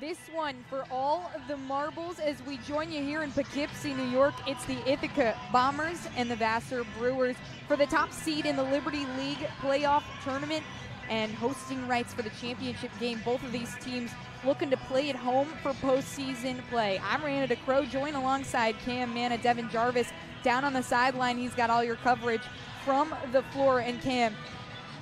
This one for all of the marbles as we join you here in Poughkeepsie, New York. It's the Ithaca Bombers and the Vassar Brewers for the top seed in the Liberty League playoff tournament and hosting rights for the championship game. Both of these teams looking to play at home for postseason play. I'm Rana DeCrow, joined alongside Cam Manna, Devin Jarvis down on the sideline. He's got all your coverage from the floor. And Cam,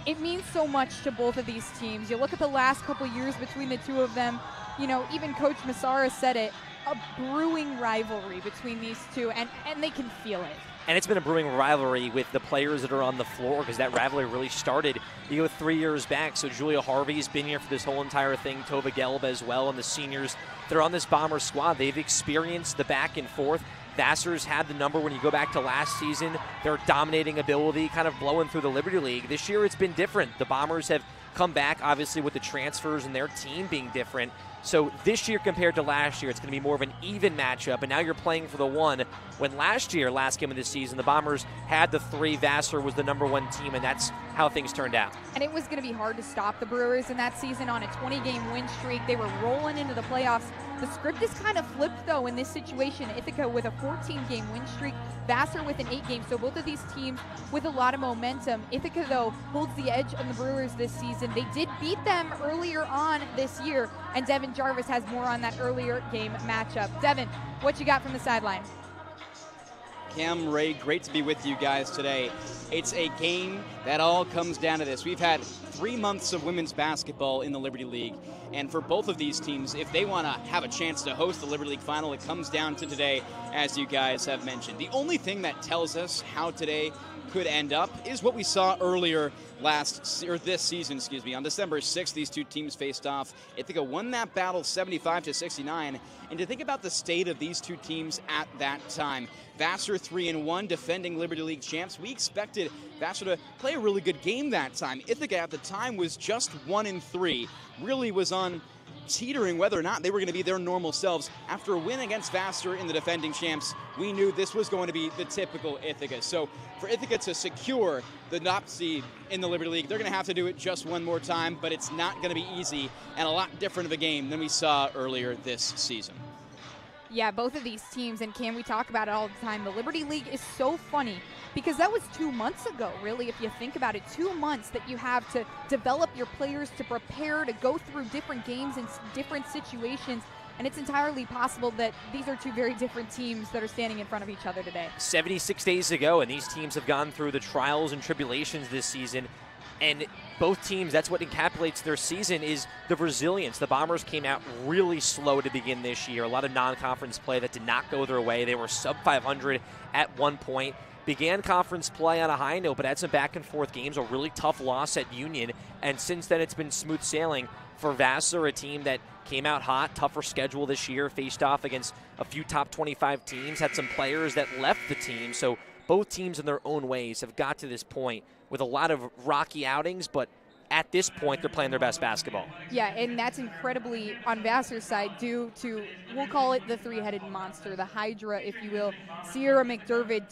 it means so much to both of these teams. You look at the last couple years between the two of them, you know, even Coach Vassar said it, a brewing rivalry between these two, and they can feel it. And it's been a brewing rivalry with the players that are on the floor because that rivalry really started, you go 3 years back. So Julia Harvey's been here for this whole entire thing, Tova Gelb as well, and the seniors that are on this Bomber squad. They've experienced the back and forth. Vassar's had the number when you go back to last season. Their dominating ability kind of blowing through the Liberty League. This year it's been different. The Bombers have come back, obviously, with the transfers and their team being different. So this year compared to last year, it's going to be more of an even matchup, and now you're playing for the one. When last year, last game of the season, the Bombers had the three, Vassar was the number one team, and that's how things turned out. And it was going to be hard to stop the Brewers in that season on a 20-game win streak. They were rolling into the playoffs. The script is kind of flipped, though, in this situation. Ithaca with a 14-game win streak, Vassar with an 8-game. So both of these teams with a lot of momentum. Ithaca, though, holds the edge on the Brewers this season. They did beat them earlier on this year, and Devin Jarvis has more on that earlier game matchup. Devin, what you got from the sideline? Cam, Ray, great to be with you guys today. It's a game that all comes down to this. We've had 3 months of women's basketball in the Liberty League, and for both of these teams, if they want to have a chance to host the Liberty League final, it comes down to today, as you guys have mentioned. The only thing that tells us how today could end up is what we saw earlier this season. On December 6th, these two teams faced off. Ithaca won that battle 75-69. And to think about the state of these two teams at that time, Vassar 3-1, defending Liberty League champs. We expected Vassar to play a really good game that time. Ithaca at the time was just 1-3, really was on teetering whether or not they were going to be their normal selves. After a win against Vassar in the defending champs, we knew this was going to be the typical Ithaca. So for Ithaca to secure the top seed in the Liberty League, they're going to have to do it just one more time, but it's not going to be easy and a lot different of a game than we saw earlier this season. Yeah, both of these teams, and Cam, we talk about it all the time. The Liberty League is so funny because that was 2 months ago, really, if you think about it. 2 months that you have to develop your players, to prepare, to go through different games and different situations. And it's entirely possible that these are two very different teams that are standing in front of each other today. 76 days ago, and these teams have gone through the trials and tribulations this season. And both teams, that's what encapsulates their season, is the resilience. The Bombers came out really slow to begin this year. A lot of non-conference play that did not go their way. They were sub 500 at one point. Began conference play on a high note, but had some back-and-forth games, a really tough loss at Union. And since then, it's been smooth sailing for Vassar, a team that came out hot, tougher schedule this year, faced off against a few top 25 teams, had some players that left the team. So both teams in their own ways have got to this point with a lot of rocky outings, but at this point, they're playing their best basketball. Yeah, and that's incredibly, on Vassar's side, due to, we'll call it the three-headed monster, the Hydra, if you will. Sierra McDermott,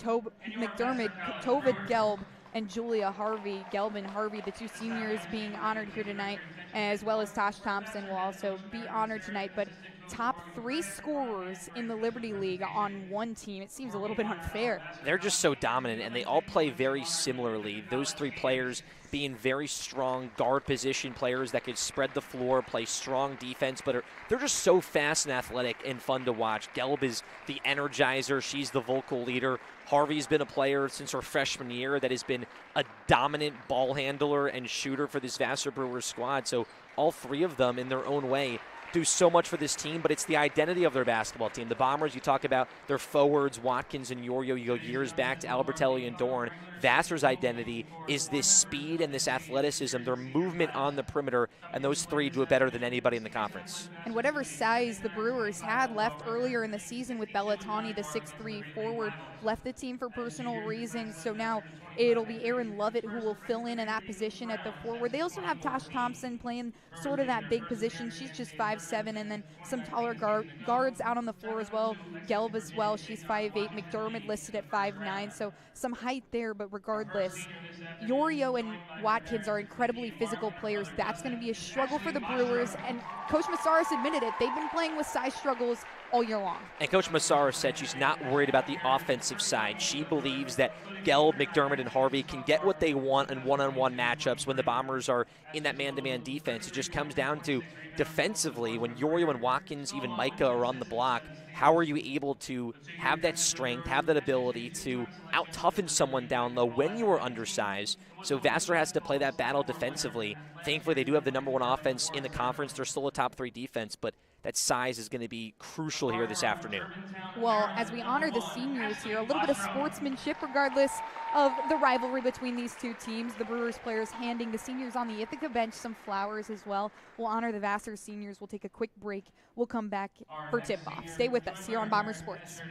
Tova Gelb, and Julia Harvey, Gelb and Harvey, the two seniors being honored here tonight, as well as Tosh Thompson will also be honored tonight. But top 3 scorers in the Liberty League on one team. It seems a little bit unfair. They're just so dominant, and they all play very similarly. Those 3 players being very strong guard position players that could spread the floor, play strong defense, but they're just so fast and athletic and fun to watch. Gelb is the energizer. She's the vocal leader. Harvey's been a player since her freshman year that has been a dominant ball handler and shooter for this Vassar Brewers squad. So all 3 of them in their own way do so much for this team, but it's the identity of their basketball team. The Bombers, you talk about their forwards, Watkins and Yorio, you go years back to Albertelli and Dorn. Vassar's identity is this speed and this athleticism, their movement on the perimeter, and those 3 do it better than anybody in the conference. And whatever size the Brewers had left earlier in the season with Bellatani, the 6'3" forward, left the team for personal reasons, so now it'll be Aaron Lovett who will fill in that position at the forward. They also have Tosh Thompson playing sort of that big position. She's just 5'7", and then some taller guards out on the floor as well. Gelb as well, she's 5'8". McDermott listed at 5'9", so some height there, but regardless, Yorio and Watkins are incredibly physical players. That's going to be a struggle for the Brewers, and Coach Massaris admitted it. They've been playing with size struggles all year long. And Coach Massara said she's not worried about the offensive side. She believes that Gelb, McDermott, and Harvey can get what they want in one-on-one matchups when the Bombers are in that man-to-man defense. It just comes down to defensively, when Yorio and Watkins, even Micah, are on the block, how are you able to have that strength, have that ability to out-toughen someone down low when you are undersized? So Vassar has to play that battle defensively. Thankfully, they do have the #1 offense in the conference. They're still a top 3 defense, but that size is going to be crucial here this afternoon. Well, as we honor the seniors here, a little bit of sportsmanship regardless of the rivalry between these two teams. The Brewers players handing the seniors on the Ithaca bench some flowers as well. We'll honor the Vassar seniors. We'll take a quick break. We'll come back for tip-off. Stay with us here on Bomber Sports.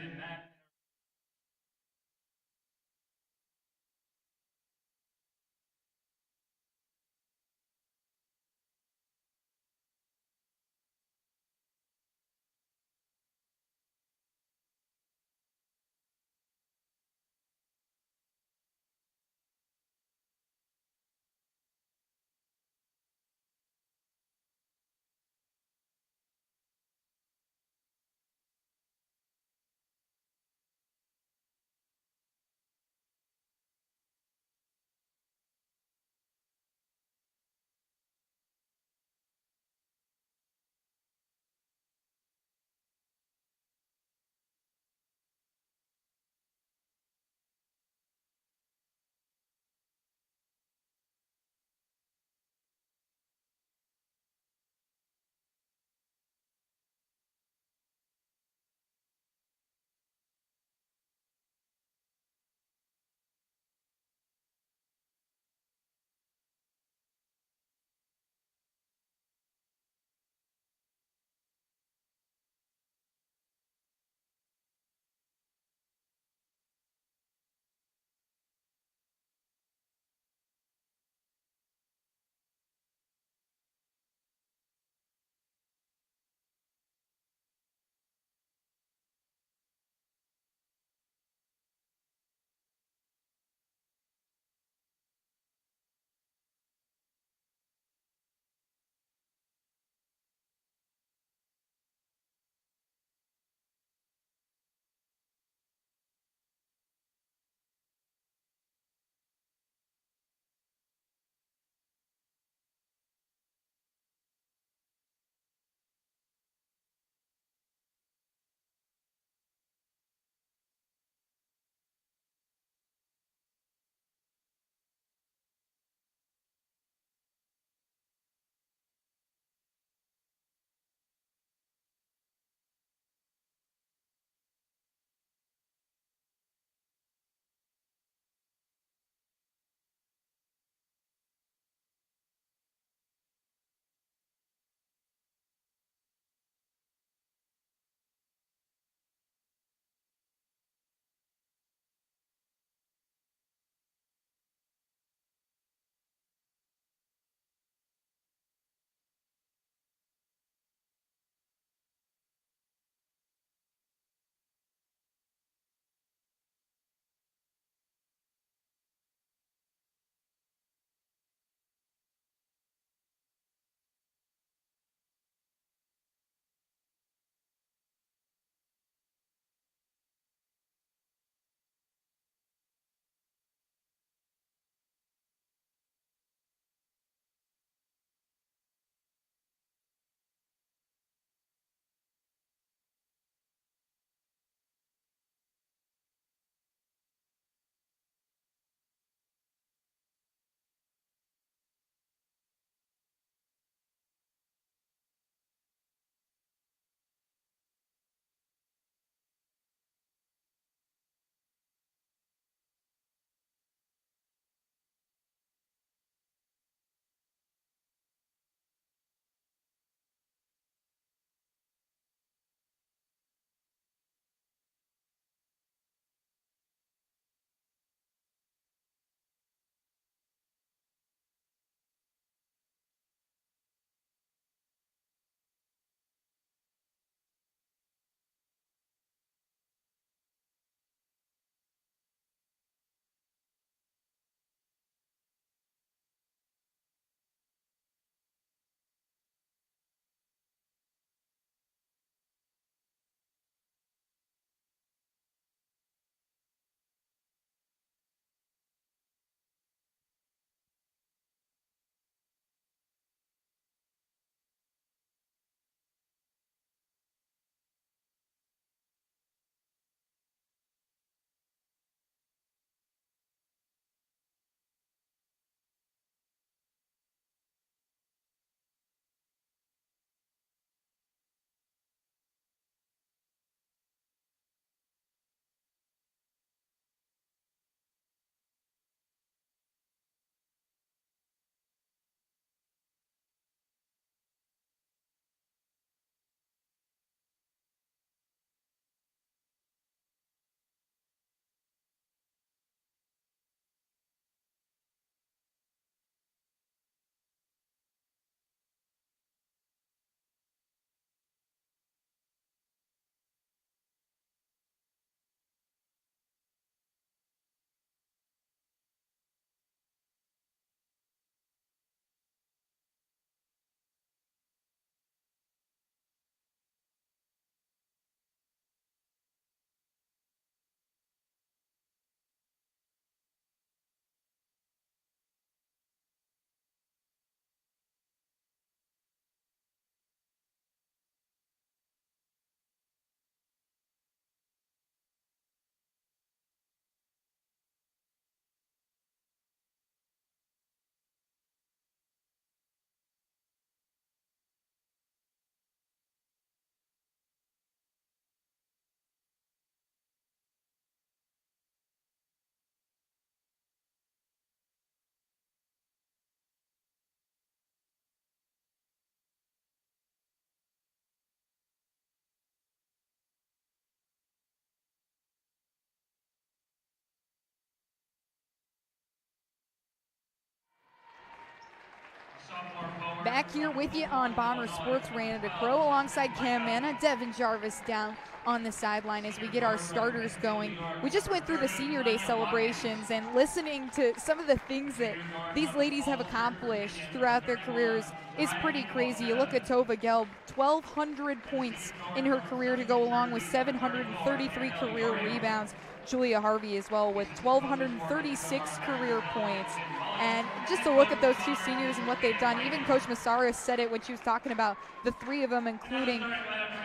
Back here with you on Bomber Sports, Randa Crow alongside Cam Manna, Devin Jarvis down on the sideline as we get our starters going. We just went through the Senior Day celebrations, and listening to some of the things that these ladies have accomplished throughout their careers is pretty crazy. You look at Tova Gelb, 1,200 points in her career to go along with 733 career rebounds. Julia Harvey as well with 1,236 career points. And just to look at those two seniors and what they've done, even Coach Massaris said it when she was talking about the three of them, including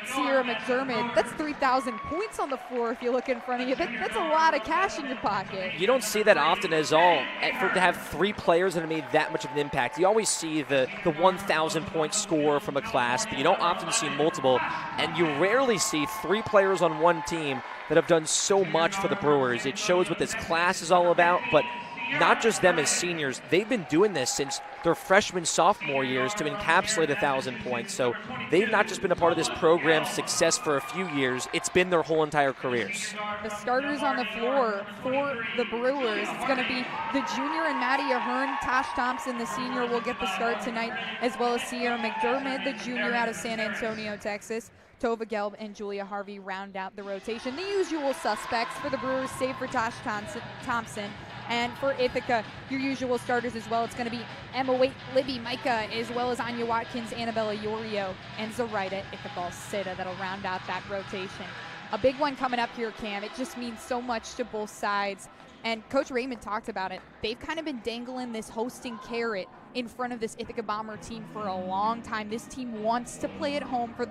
Sierra McDermott. That's 3,000 points on the floor if you look in front of you. That's a lot of cash in your pocket. You don't see that often as all. To have three players that have made that much of an impact. You always see the 1,000-point score from a class, but you don't often see multiple. And you rarely see three players on one team that have done so much for the Brewers. It shows what this class is all about, but not just them as seniors. They've been doing this since their freshman, sophomore years to encapsulate 1,000 points. So they've not just been a part of this program's success for a few years, it's been their whole entire careers. The starters on the floor for the Brewers, it's going to be the junior and Maddie Ahern. Tosh Thompson, the senior, will get the start tonight, as well as Sierra McDermott, the junior out of San Antonio, Texas. Tova Gelb and Julia Harvey round out the rotation. The usual suspects for the Brewers, save for Tosh Thompson. And for Ithaca, your usual starters as well. It's going to be Emma Waite, Libby Micah, as well as Anya Watkins, Annabella Yorio, and Zoraida Ichabal-Sita. That'll round out that rotation. A big one coming up here, Cam. It just means so much to both sides. And Coach Raymond talked about it. They've kind of been dangling this hosting carrot in front of this Ithaca Bomber team for a long time. This team wants to play at home for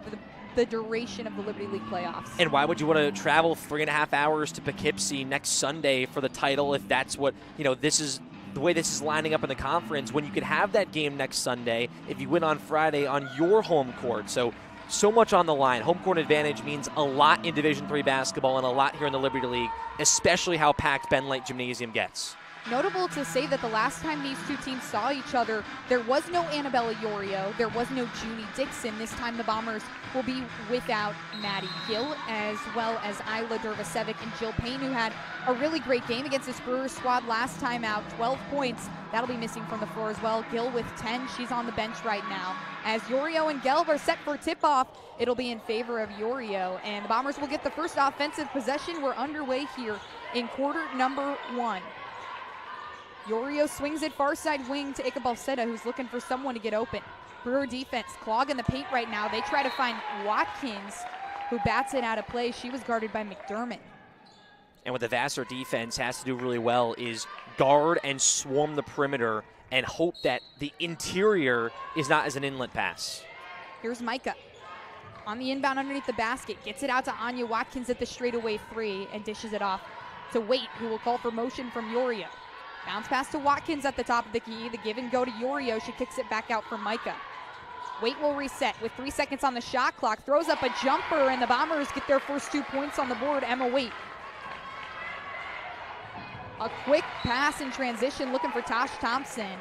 the duration of the Liberty League playoffs. And why would you want to travel 3.5 hours to Poughkeepsie next Sunday for the title if that's what, this is the way this is lining up in the conference, when you could have that game next Sunday if you win on Friday on your home court. So much on the line. Home court advantage means a lot in Division III basketball and a lot here in the Liberty League, especially how packed Ben Lake Gymnasium gets. Notable to say that the last time these two teams saw each other, there was no Annabella Yorio, there was no Junie Dixon. This time the Bombers will be without Maddie Gill, as well as Isla Dervasevic and Jill Payne, who had a really great game against this Brewers squad last time out, 12 points. That'll be missing from the floor as well. Gill with 10, she's on the bench right now. As Yorio and Gelb are set for tip-off, it'll be in favor of Yorio, and the Bombers will get the first offensive possession. We're underway here in quarter number 1. Yorio swings it far side wing to Ichabal-Sita, who's looking for someone to get open. Brewer defense clogging the paint right now. They try to find Watkins, who bats it out of play. She was guarded by McDermott. And what the Vassar defense has to do really well is guard and swarm the perimeter and hope that the interior is not as an inlet pass. Here's Micah on the inbound underneath the basket. Gets it out to Anya Watkins at the straightaway 3 and dishes it off to Waite, who will call for motion from Yorio. Bounce pass to Watkins at the top of the key. The give and go to Yorio. She kicks it back out for Micah. Waite will reset with 3 seconds on the shot clock. Throws up a jumper, and the Bombers get their first 2 points on the board. Emma Waite. A quick pass in transition looking for Tosh Thompson.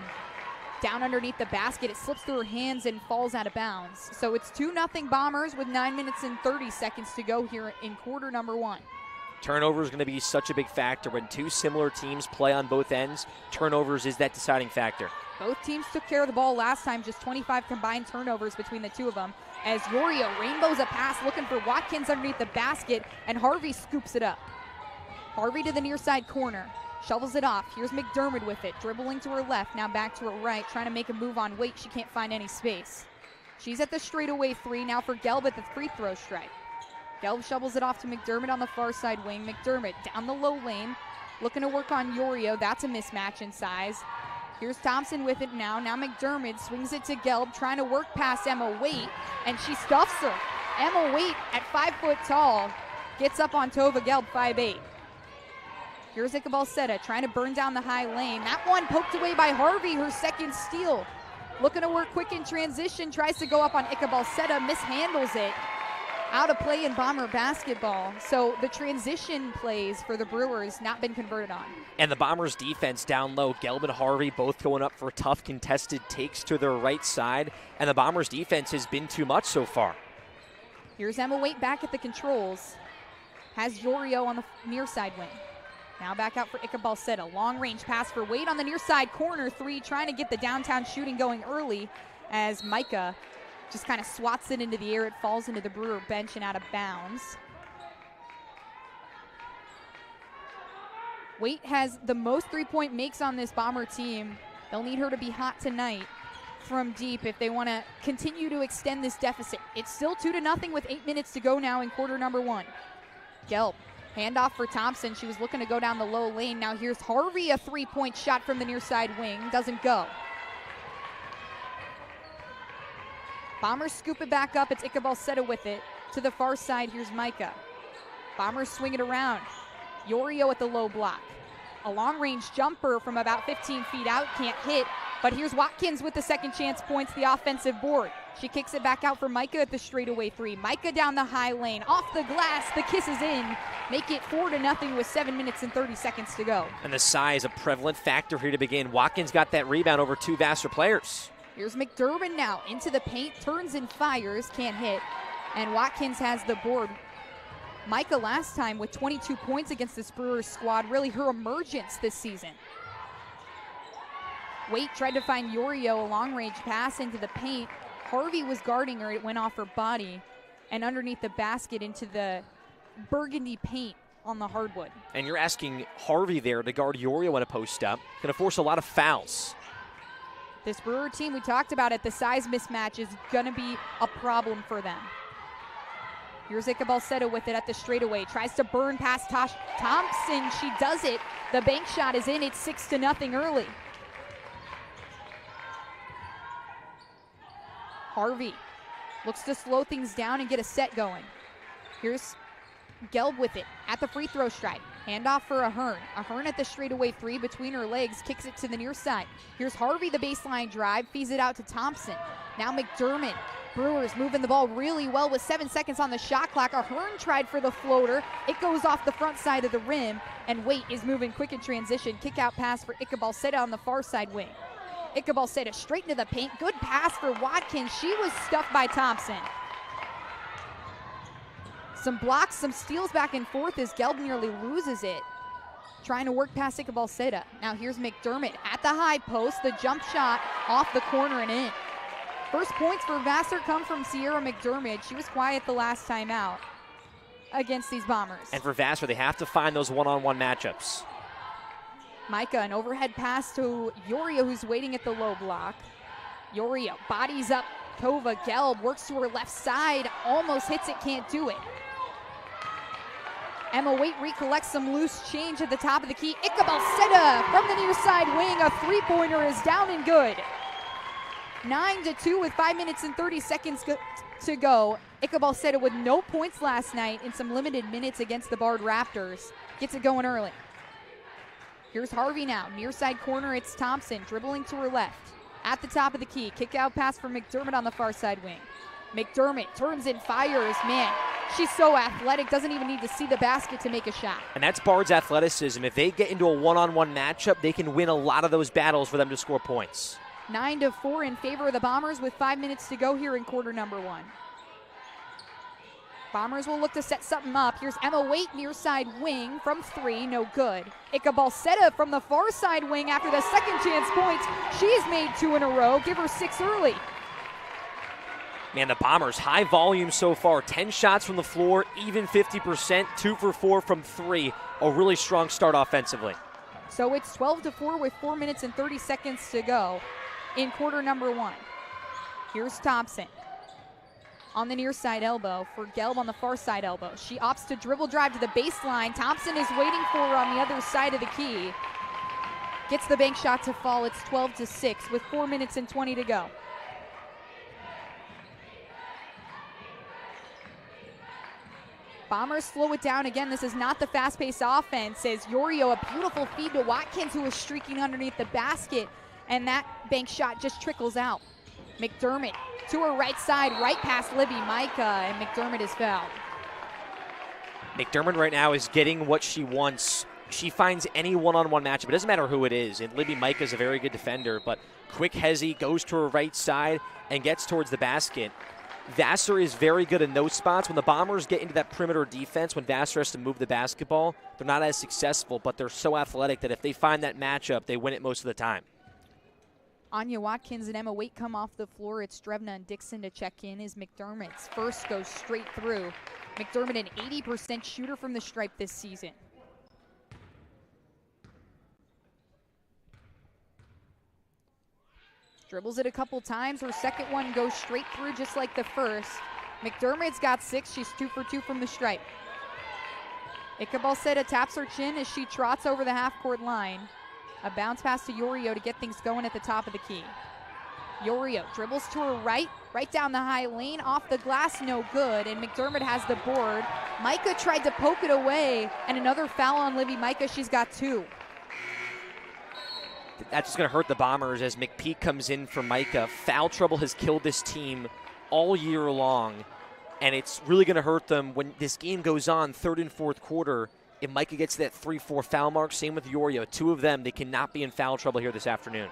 Down underneath the basket. It slips through her hands and falls out of bounds. So it's 2-0 Bombers with 9 minutes and 30 seconds to go here in quarter number 1. Turnover is going to be such a big factor. When two similar teams play on both ends, turnovers is that deciding factor. Both teams took care of the ball last time, just 25 combined turnovers between the two of them. As Yorio rainbows a pass looking for Watkins underneath the basket, and Harvey scoops it up. Harvey to the near side corner, shovels it off. Here's McDermott with it, dribbling to her left, now back to her right, trying to make a move on Waite. She can't find any space. She's at the straightaway 3 now for Gelb at the free throw stripe. Gelb shovels it off to McDermott on the far side wing. McDermott down the low lane, looking to work on Yorio. That's a mismatch in size. Here's Thompson with it now. Now McDermott swings it to Gelb, trying to work past Emma Waite, and she stuffs her. Emma Waite at 5 foot tall gets up on Tova Gelb, 5'8". Here's Ichabal-Sita trying to burn down the high lane. That one poked away by Harvey, her second steal. Looking to work quick in transition, tries to go up on Ichabal-Sita, mishandles it. Out of play in Bomber basketball. So the transition plays for the Brewers not been converted on. And the Bombers defense down low. Gelb and Harvey both going up for tough contested takes to their right side. And the Bombers defense has been too much so far. Here's Emma Waite back at the controls. Has Yorio on the near side wing. Now back out for Ithaca. Long range pass for Wade on the near side corner three, trying to get the downtown shooting going early as Micah just kind of swats it into the air. It falls into the Brewer bench and out of bounds. Waite has the most three-point makes on this Bomber team. They'll need her to be hot tonight from deep if they want to continue to extend this deficit. It's still 2-0 with 8 minutes to go now in quarter number one. Gelb, handoff for Thompson. She was looking to go down the low lane. Now here's Harvey, a three-point shot from the near side wing. Doesn't go. Bombers scoop it back up. It's Ithaca with it. To the far side, here's Micah. Bombers swing it around. Yorio at the low block. A long-range jumper from about 15 feet out, can't hit. But here's Watkins with the second chance points, the offensive board. She kicks it back out for Micah at the straightaway three. Micah down the high lane, off the glass, the kiss is in. Make it 4-0 with 7 minutes and 30 seconds to go. And the size, a prevalent factor here to begin. Watkins got that rebound over two Vassar players. Here's McDermott now into the paint, turns and fires, can't hit. And Watkins has the board. Micah last time with 22 points against this Brewers squad, really her emergence this season. Waite tried to find Yorio, a long-range pass into the paint. Harvey was guarding her, it went off her body and underneath the basket into the burgundy paint on the hardwood. And you're asking Harvey there to guard Yorio in a post-up. Going to force a lot of fouls. This Brewer team, we talked about it, the size mismatch is going to be a problem for them. Here's Ithaca with it at the straightaway. Tries to burn past Tosh Thompson. She does it. The bank shot is in. It's 6-0 early. Harvey looks to slow things down and get a set going. Here's Gelb with it at the free throw stripe. Handoff for Ahern. Ahern at the straightaway three between her legs, kicks it to the near side. Here's Harvey, the baseline drive, feeds it out to Thompson. Now McDermott. Brewers moving the ball really well with 7 seconds on the shot clock. Ahern tried for the floater. It goes off the front side of the rim, and Waite is moving quick in transition. Kick out pass for Ithaca on the far side wing. Ithaca straight into the paint. Good pass for Watkins. She was stuffed by Thompson. Some blocks, some steals back and forth as Gelb nearly loses it. Trying to work past Ithaca. Now here's McDermott at the high post. The jump shot off the corner and in. First points for Vassar come from Sierra McDermott. She was quiet the last time out against these Bombers. And for Vassar, they have to find those one-on-one matchups. Micah, an overhead pass to Yorio, who's waiting at the low block. Yorio bodies up Kova. Gelb works to her left side, almost hits it, can't do it. Emma Waite recollects some loose change at the top of the key. Ithaca from the near side wing. A three-pointer is down and good. 9-2 with 5 minutes and 30 seconds to go. Ithaca with no points last night in some limited minutes against the Bard Raptors. Gets it going early. Here's Harvey now. Near side corner, it's Thompson dribbling to her left. At the top of the key. Kick out pass for McDermott on the far side wing. McDermott turns and fires. Man, she's so athletic. Doesn't even need to see the basket to make a shot. And that's Bard's athleticism. If they get into a one-on-one matchup, they can win a lot of those battles for them to score points. 9-4 in favor of the Bombers with 5 minutes to go here in quarter number one. Bombers will look to set something up. Here's Emma Waite, near side wing from three, no good. Ithaca from the far side wing after the second chance points. She's made 2 in a row. Give her 6 early. Man, the Bombers, high volume so far. 10 shots from the floor, even 50%, 2 for 4 from three. A really strong start offensively. So it's 12-4 with 4 minutes and 30 seconds to go in quarter number one. Here's Thompson on the near side elbow for Gelb on the far side elbow. She opts to dribble drive to the baseline. Thompson is waiting for her on the other side of the key. Gets the bank shot to fall. It's 12-6 with 4 minutes and 20 to go. Bombers slow it down again. This is not the fast-paced offense as Yorio, a beautiful feed to Watkins, who is streaking underneath the basket, and that bank shot just trickles out. McDermott to her right side, right past Libby Micah, and McDermott is fouled. McDermott right now is getting what she wants. She finds any one-on-one matchup. It doesn't matter who it is, and Libby Micah is a very good defender, but quick hezzy goes to her right side and gets towards the basket. Vassar is very good in those spots. When the Bombers get into that perimeter defense, when Vassar has to move the basketball, they're not as successful, but they're so athletic that if they find that matchup, they win it most of the time. Anya Watkins and Emma Waite come off the floor. It's Drevna and Dixon to check in as McDermott's first goes straight through. McDermott, an 80% shooter from the stripe this season. Dribbles it a couple times. Her second one goes straight through just like the first. McDermott's got 6. She's 2 for 2 from the stripe. Ikabalseta taps her chin as she trots over the half-court line. A bounce pass to Yorio to get things going at the top of the key. Yorio dribbles to her right down the high lane, off the glass, no good, and McDermott has the board. Micah tried to poke it away, and another foul on Livy Micah. She's got 2. That's just going to hurt the Bombers as McPeak comes in for Micah. Foul trouble has killed this team all year long, and it's really going to hurt them when this game goes on, third and fourth quarter. If Micah gets that 3-4 foul mark, same with Yorio. 2 of them, they cannot be in foul trouble here this afternoon.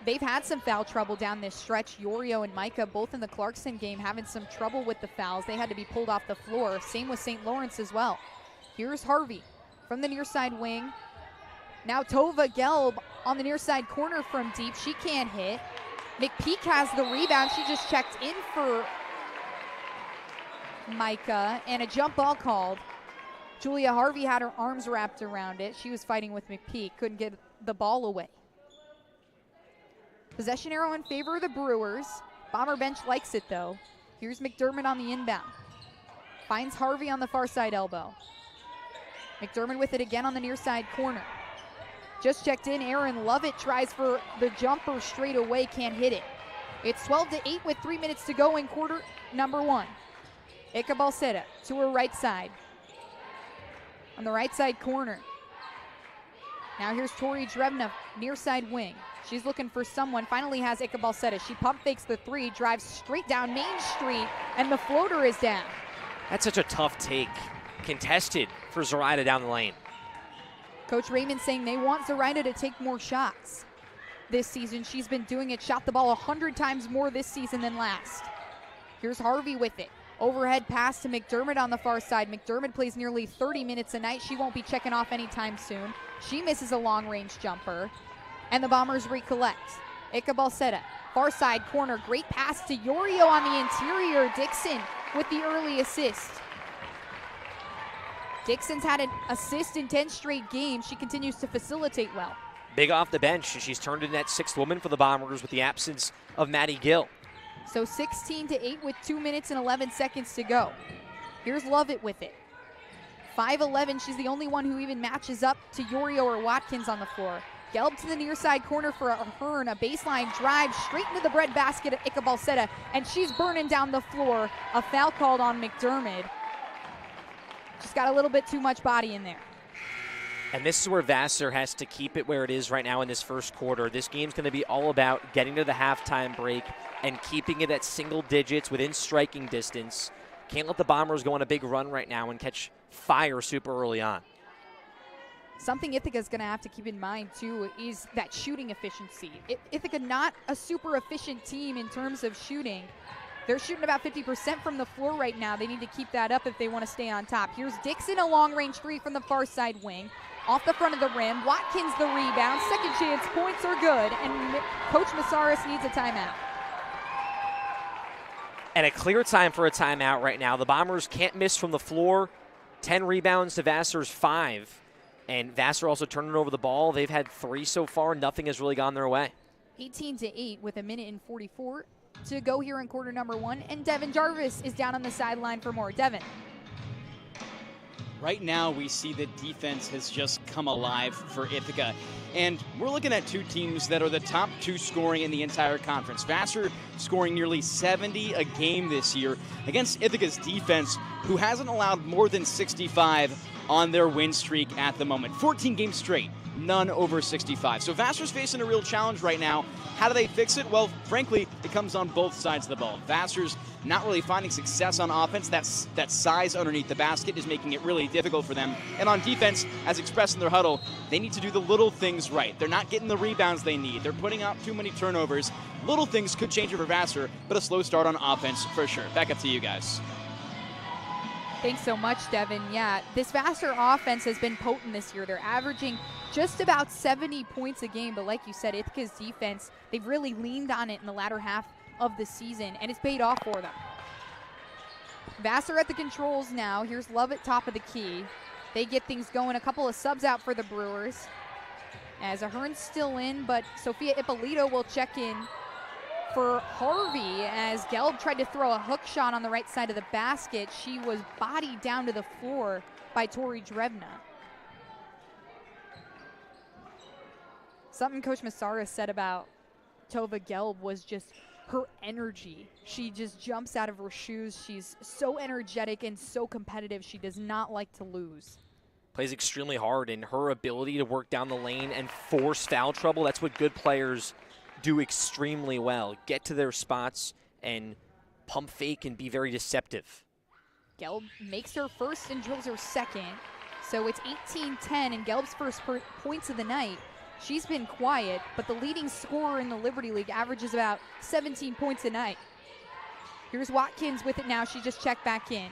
They've had some foul trouble down this stretch. Yorio and Micah, both in the Clarkson game, having some trouble with the fouls. They had to be pulled off the floor. Same with St. Lawrence as well. Here's Harvey from the near side wing. Now Tova Gelb on the near side corner from deep. She can't hit. McPeak has the rebound. She just checked in for Micah, and a jump ball called. Julia Harvey had her arms wrapped around it. She was fighting with McPeak, couldn't get the ball away. Possession arrow in favor of the Brewers. Bomber bench likes it though. Here's McDermott on the inbound. Finds Harvey on the far side elbow. McDermott with it again on the near side corner. Just checked in, Aaron Lovett tries for the jumper straight away, can't hit it. It's 12-8 with 3 minutes to go in quarter number 1. Ikabalseta to her right side. On the right side corner. Now here's Tori Drevna, near side wing. She's looking for someone, finally has Ikabalseta. She pump fakes the 3, drives straight down Main Street, and the floater is down. That's such a tough take. Contested for Zoraida down the lane. Coach Raymond saying they want Zoraida to take more shots this season. She's been doing it, shot the ball 100 times more this season than last. Here's Harvey with it. Overhead pass to McDermott on the far side. McDermott plays nearly 30 minutes a night. She won't be checking off anytime soon. She misses a long-range jumper, and the Bombers recollect. Ikabalseta, far side corner, great pass to Yorio on the interior. Dixon with the early assist. Dixon's had an assist in 10 straight games. She continues to facilitate well. Big off the bench. She's turned in that 6th woman for the Bombers with the absence of Maddie Gill. So 16-8 with 2 minutes and 11 seconds to go. Here's Lovett with it. 5'11", she's the only one who even matches up to Yorio or Watkins on the floor. Gelb to the near side corner for Ahern, a baseline drive straight into the bread basket of Ikabalseta, and she's burning down the floor. A foul called on McDermott. Just got a little bit too much body in there. And this is where Vassar has to keep it where it is right now in this first quarter. This game's going to be all about getting to the halftime break and keeping it at single digits within striking distance. Can't let the Bombers go on a big run right now and catch fire super early on. Something Ithaca's going to have to keep in mind, too, is that shooting efficiency. Ithaca not a super efficient team in terms of shooting. They're shooting about 50% from the floor right now. They need to keep that up if they want to stay on top. Here's Dixon, a long-range 3 from the far side wing. Off the front of the rim. Watkins the rebound. Second chance points are good, and Coach Massaris needs a timeout. And a clear time for a timeout right now. The Bombers can't miss from the floor. 10 rebounds to Vassar's 5. And Vassar also turning over the ball. They've had 3 so far. Nothing has really gone their way. 18-8 with 1:44 to go here in quarter number 1. And Devin Jarvis is down on the sideline for more. Devin. Right now, we see that defense has just come alive for Ithaca. And we're looking at 2 teams that are the top 2 scoring in the entire conference. Vassar scoring nearly 70 a game this year against Ithaca's defense, who hasn't allowed more than 65 on their win streak at the moment. 14 games straight none over 65. So Vassar's facing a real challenge right now. How do they fix it? Well, frankly, it comes on both sides of the ball. Vassar's not really finding success on offense. That size underneath the basket is making it really difficult for them. And on defense, as expressed in their huddle, they need to do the little things right. They're not getting the rebounds they need. They're putting out too many turnovers. Little things could change it for Vassar, but a slow start on offense for sure. Back up to you guys. Thanks so much, Devin. Yeah, this Vassar offense has been potent this year. They're averaging just about 70 points a game, but like you said, Ithaca's defense, they've really leaned on it in the latter half of the season, and it's paid off for them. Vassar at the controls now. Here's Love at top of the key. They get things going. A couple of subs out for the Brewers. As Ahern's still in, but Sophia Ippolito will check in for Harvey as Gelb tried to throw a hook shot on the right side of the basket. She was bodied down to the floor by Tori Drevna. Something Coach Massara said about Tova Gelb was just her energy. She just jumps out of her shoes. She's so energetic and so competitive. She does not like to lose. Plays extremely hard, and her ability to work down the lane and force foul trouble, that's what good players do extremely well. Get to their spots and pump fake and be very deceptive. Gelb makes her first and drills her second. So it's 18-10 and Gelb's first points of the night. She's been quiet, but the leading scorer in the Liberty League averages about 17 points a night. Here's Watkins with it now. She just checked back in.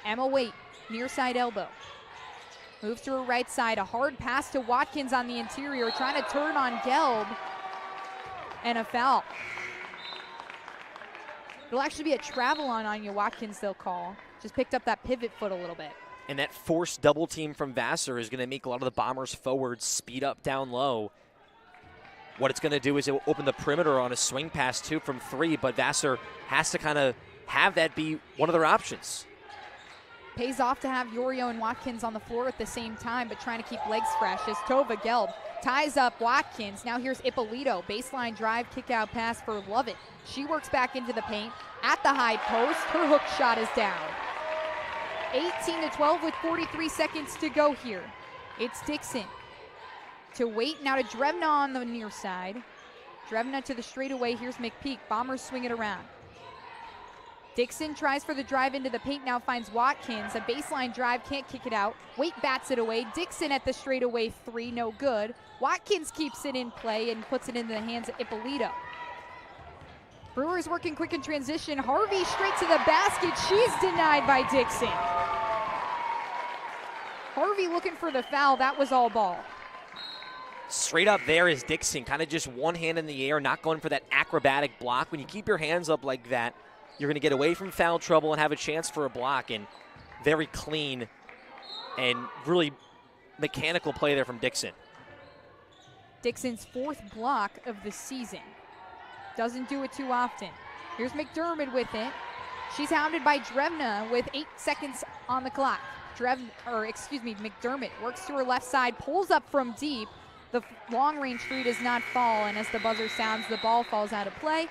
Emma Waite, near side elbow. Moves to her right side. A hard pass to Watkins on the interior, trying to turn on Gelb. And a foul. It'll actually be a travel on Anya Watkins, they'll call. Just picked up that pivot foot a little bit. And that forced double team from Vassar is going to make a lot of the Bombers forwards speed up down low. What it's going to do is it will open the perimeter on a swing pass too from three, but Vassar has to kind of have that be one of their options. Pays off to have Yorio and Watkins on the floor at the same time, but trying to keep legs fresh as Tova Gelb ties up Watkins. Now here's Ippolito. Baseline drive, kick out pass for Lovett. She works back into the paint at the high post. Her hook shot is down. 18-12 with 43 seconds to go here. It's Dixon to Waite. Now to Drevna on the near side. Drevna to the straightaway. Here's McPeak. Bombers swing it around. Dixon tries for the drive into the paint, now finds Watkins. A baseline drive, can't kick it out. Waite bats it away. Dixon at the straightaway three, no good. Watkins keeps it in play and puts it into the hands of Ippolito. Brewers working quick in transition. Harvey straight to the basket. She's denied by Dixon. Harvey looking for the foul. That was all ball. Straight up there is Dixon, kind of just one hand in the air, not going for that acrobatic block. When you keep your hands up like that, you're going to get away from foul trouble and have a chance for a block. And very clean and really mechanical play there from Dixon. Dixon's fourth block of the season. Doesn't do it too often. Here's McDermott with it. She's hounded by Drevna with 8 seconds on the clock. McDermott works to her left side, pulls up from deep. The long-range three does not fall, and as the buzzer sounds, the ball falls out of play.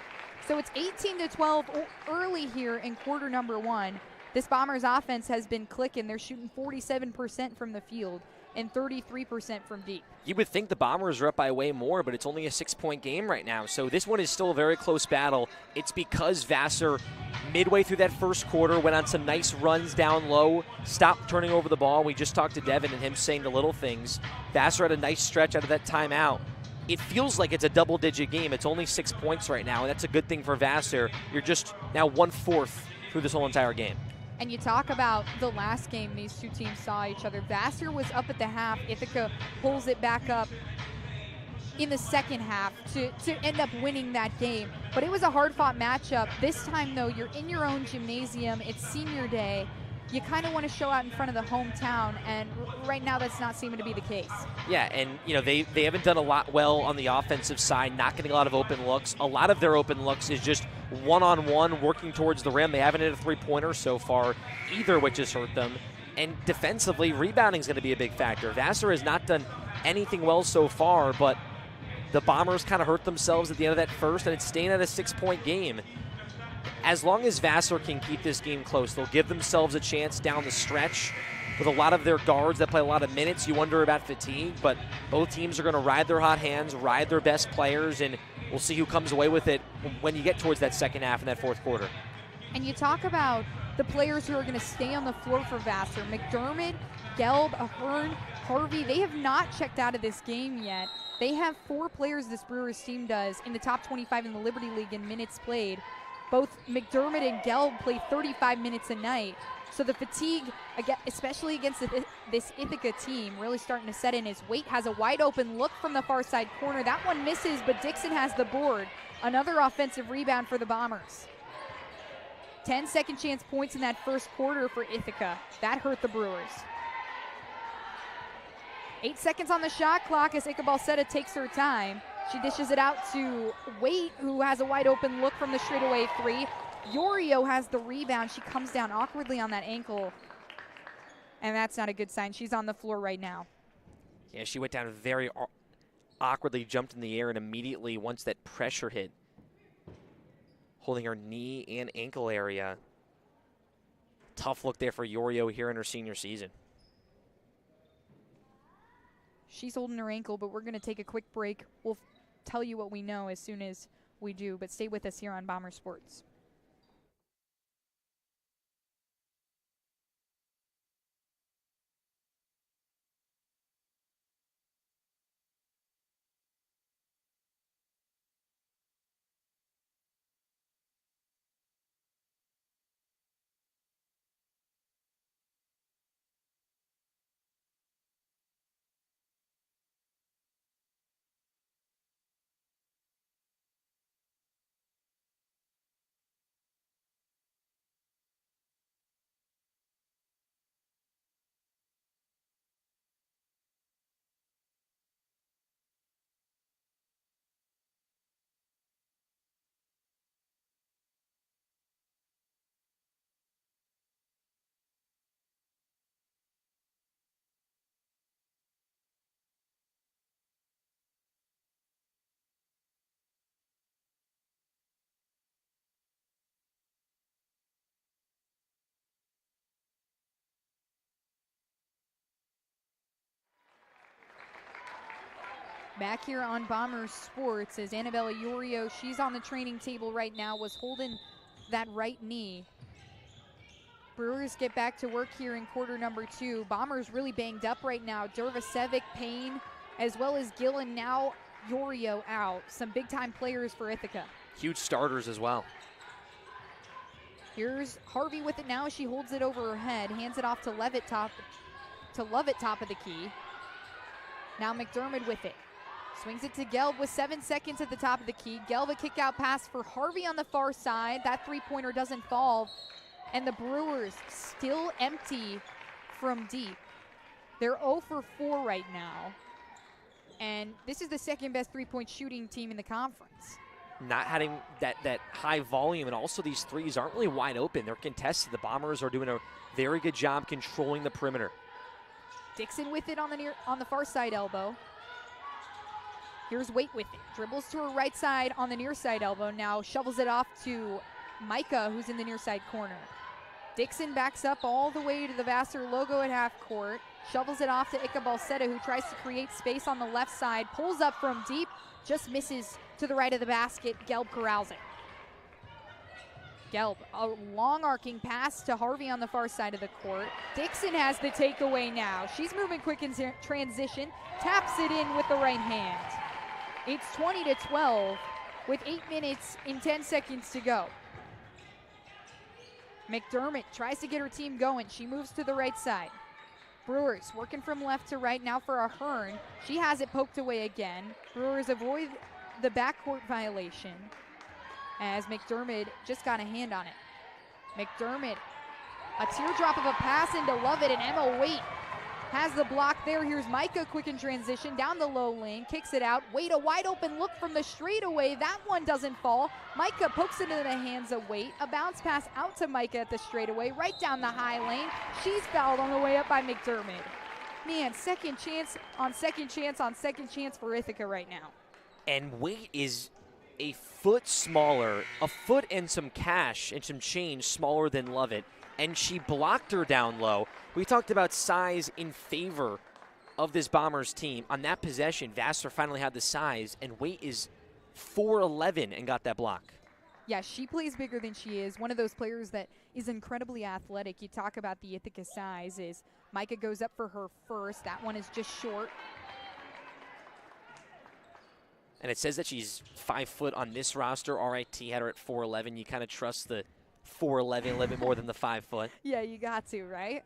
So it's 18-12 early here in quarter number one. This Bombers offense has been clicking. They're shooting 47% from the field and 33% from deep. You would think the Bombers are up by way more, but it's only a 6-point game right now. So this one is still a very close battle. It's because Vassar, midway through that first quarter, went on some nice runs down low, stopped turning over the ball. We just talked to Devin and him saying the little things. Vassar had a nice stretch out of that timeout. It feels like it's a double-digit game. It's only 6 points right now, and that's a good thing for Vassar. You're just now 1/4 through this whole entire game. And you talk about the last game these two teams saw each other. Vassar was up at the half. Ithaca pulls it back up in the second half to end up winning that game. But it was a hard-fought matchup. This time, though, you're in your own gymnasium. It's senior day. You kind of want to show out in front of the hometown, and right now that's not seeming to be the case. Yeah, and you know they haven't done a lot well on the offensive side, not getting a lot of open looks. A lot of their open looks is just one-on-one working towards the rim. They haven't hit a three-pointer so far either, which has hurt them. And defensively, rebounding is going to be a big factor. Vassar has not done anything well so far, but the Bombers kind of hurt themselves at the end of that first, and it's staying at a 6-point game. as long as Vassar can keep this game close, they'll give themselves a chance down the stretch. With a lot of their guards that play a lot of minutes, you wonder about fatigue, but both teams are going to ride their hot hands, ride their best players, and we'll see who comes away with it when you get towards that second half in that fourth quarter. And you talk about the players who are going to stay on the floor for Vassar. McDermott, Gelb, Ahern, Harvey, they have not checked out of this game yet. They have 4 players, this Brewers team does, in the top 25 in the Liberty League in minutes played. Both McDermott and Gelb play 35 minutes a night. So the fatigue, especially against this Ithaca team, really starting to set in. As Waite has a wide open look from the far side corner. That one misses, but Dixon has the board. Another offensive rebound for the Bombers. 10 second chance points in that first quarter for Ithaca. That hurt the Brewers. 8 seconds on the shot clock as Ichabod-Seta takes her time. She dishes it out to Waite, who has a wide open look from the straightaway 3. Yorio has the rebound. She comes down awkwardly on that ankle, and that's not a good sign. She's on the floor right now. Yeah, she went down very awkwardly, jumped in the air, and immediately, once that pressure hit, holding her knee and ankle area. Tough look there for Yorio here in her senior season. She's holding her ankle, but we're going to take a quick break. We'll tell you what we know as soon as we do, but stay with us here on Bomber Sports. Back here on Bomber Sports as Annabella Yorio, she's on the training table right now, was holding that right knee. Brewers get back to work here in quarter number 2. Bombers really banged up right now. Dervasevic, Payne, as well as Gillen, now Yorio out. Some big-time players for Ithaca. Huge starters as well. Here's Harvey with it now. She holds it over her head, hands it off to Lovett, top of the key. Now McDermott with it. Swings it to Gelb with 7 seconds at the top of the key. Gelb a kick out pass for Harvey on the far side. That three-pointer doesn't fall. And the Brewers still empty from deep. They're 0 for 4 right now. And this is the second best three-point shooting team in the conference. Not having that high volume, and also these threes aren't really wide open. They're contested. The Bombers are doing a very good job controlling the perimeter. Dixon with it on the far side elbow. Here's Waite with it. Dribbles to her right side on the near side elbow. Now shovels it off to Micah, who's in the near side corner. Dixon backs up all the way to the Vassar logo at half court. Shovels it off to Ichabod-Seta, who tries to create space on the left side. Pulls up from deep. Just misses to the right of the basket. Gelb corrals it. Gelb, a long arcing pass to Harvey on the far side of the court. Dixon has the takeaway now. She's moving quick in transition. Taps it in with the right hand. It's 20-12 with 8 minutes and 10 seconds to go. McDermott tries to get her team going. She moves to the right side. Brewers working from left to right now for Ahern. She has it poked away again. Brewers avoid the backcourt violation as McDermott just got a hand on it. McDermott, a teardrop of a pass into Lovett, and Emma Waite has the block there. Here's Micah quick in transition down the low lane, kicks it out. Waite, a wide open look from the straightaway. That one doesn't fall. Micah pokes it into the hands of Waite. A bounce pass out to Micah at the straightaway, right down the high lane. She's fouled on the way up by McDermott. Man, second chance on second chance on second chance for Ithaca right now. And Waite is a foot smaller, a foot and some cash and some change smaller than Lovett, and she blocked her down low. We talked about size in favor of this Bombers team. On that possession, Vassar finally had the size, and Waite is 4'11" and got that block. Yeah, she plays bigger than she is. One of those players that is incredibly athletic. You talk about the Ithaca size is Micah goes up for her first. That one is just short. And it says that she's 5 foot on this roster. RIT had her at 4'11". You kind of trust the 4'11" a little bit more than the 5 foot. Yeah, you got to, right?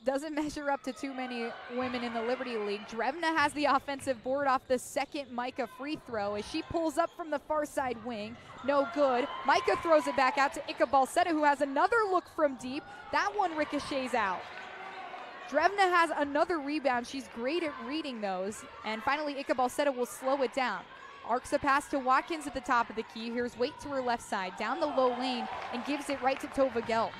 Doesn't measure up to too many women in the Liberty League. Drevna has the offensive board off the second Micah free throw as she pulls up from the far side wing. No good. Micah throws it back out to Ika Balsetta, who has another look from deep. That one ricochets out. Drevna has another rebound. She's great at reading those. And finally, Ika Balsetta will slow it down. Arcs a pass to Watkins at the top of the key. Here's Waite to her left side, down the low lane, and gives it right to Tova Gelb.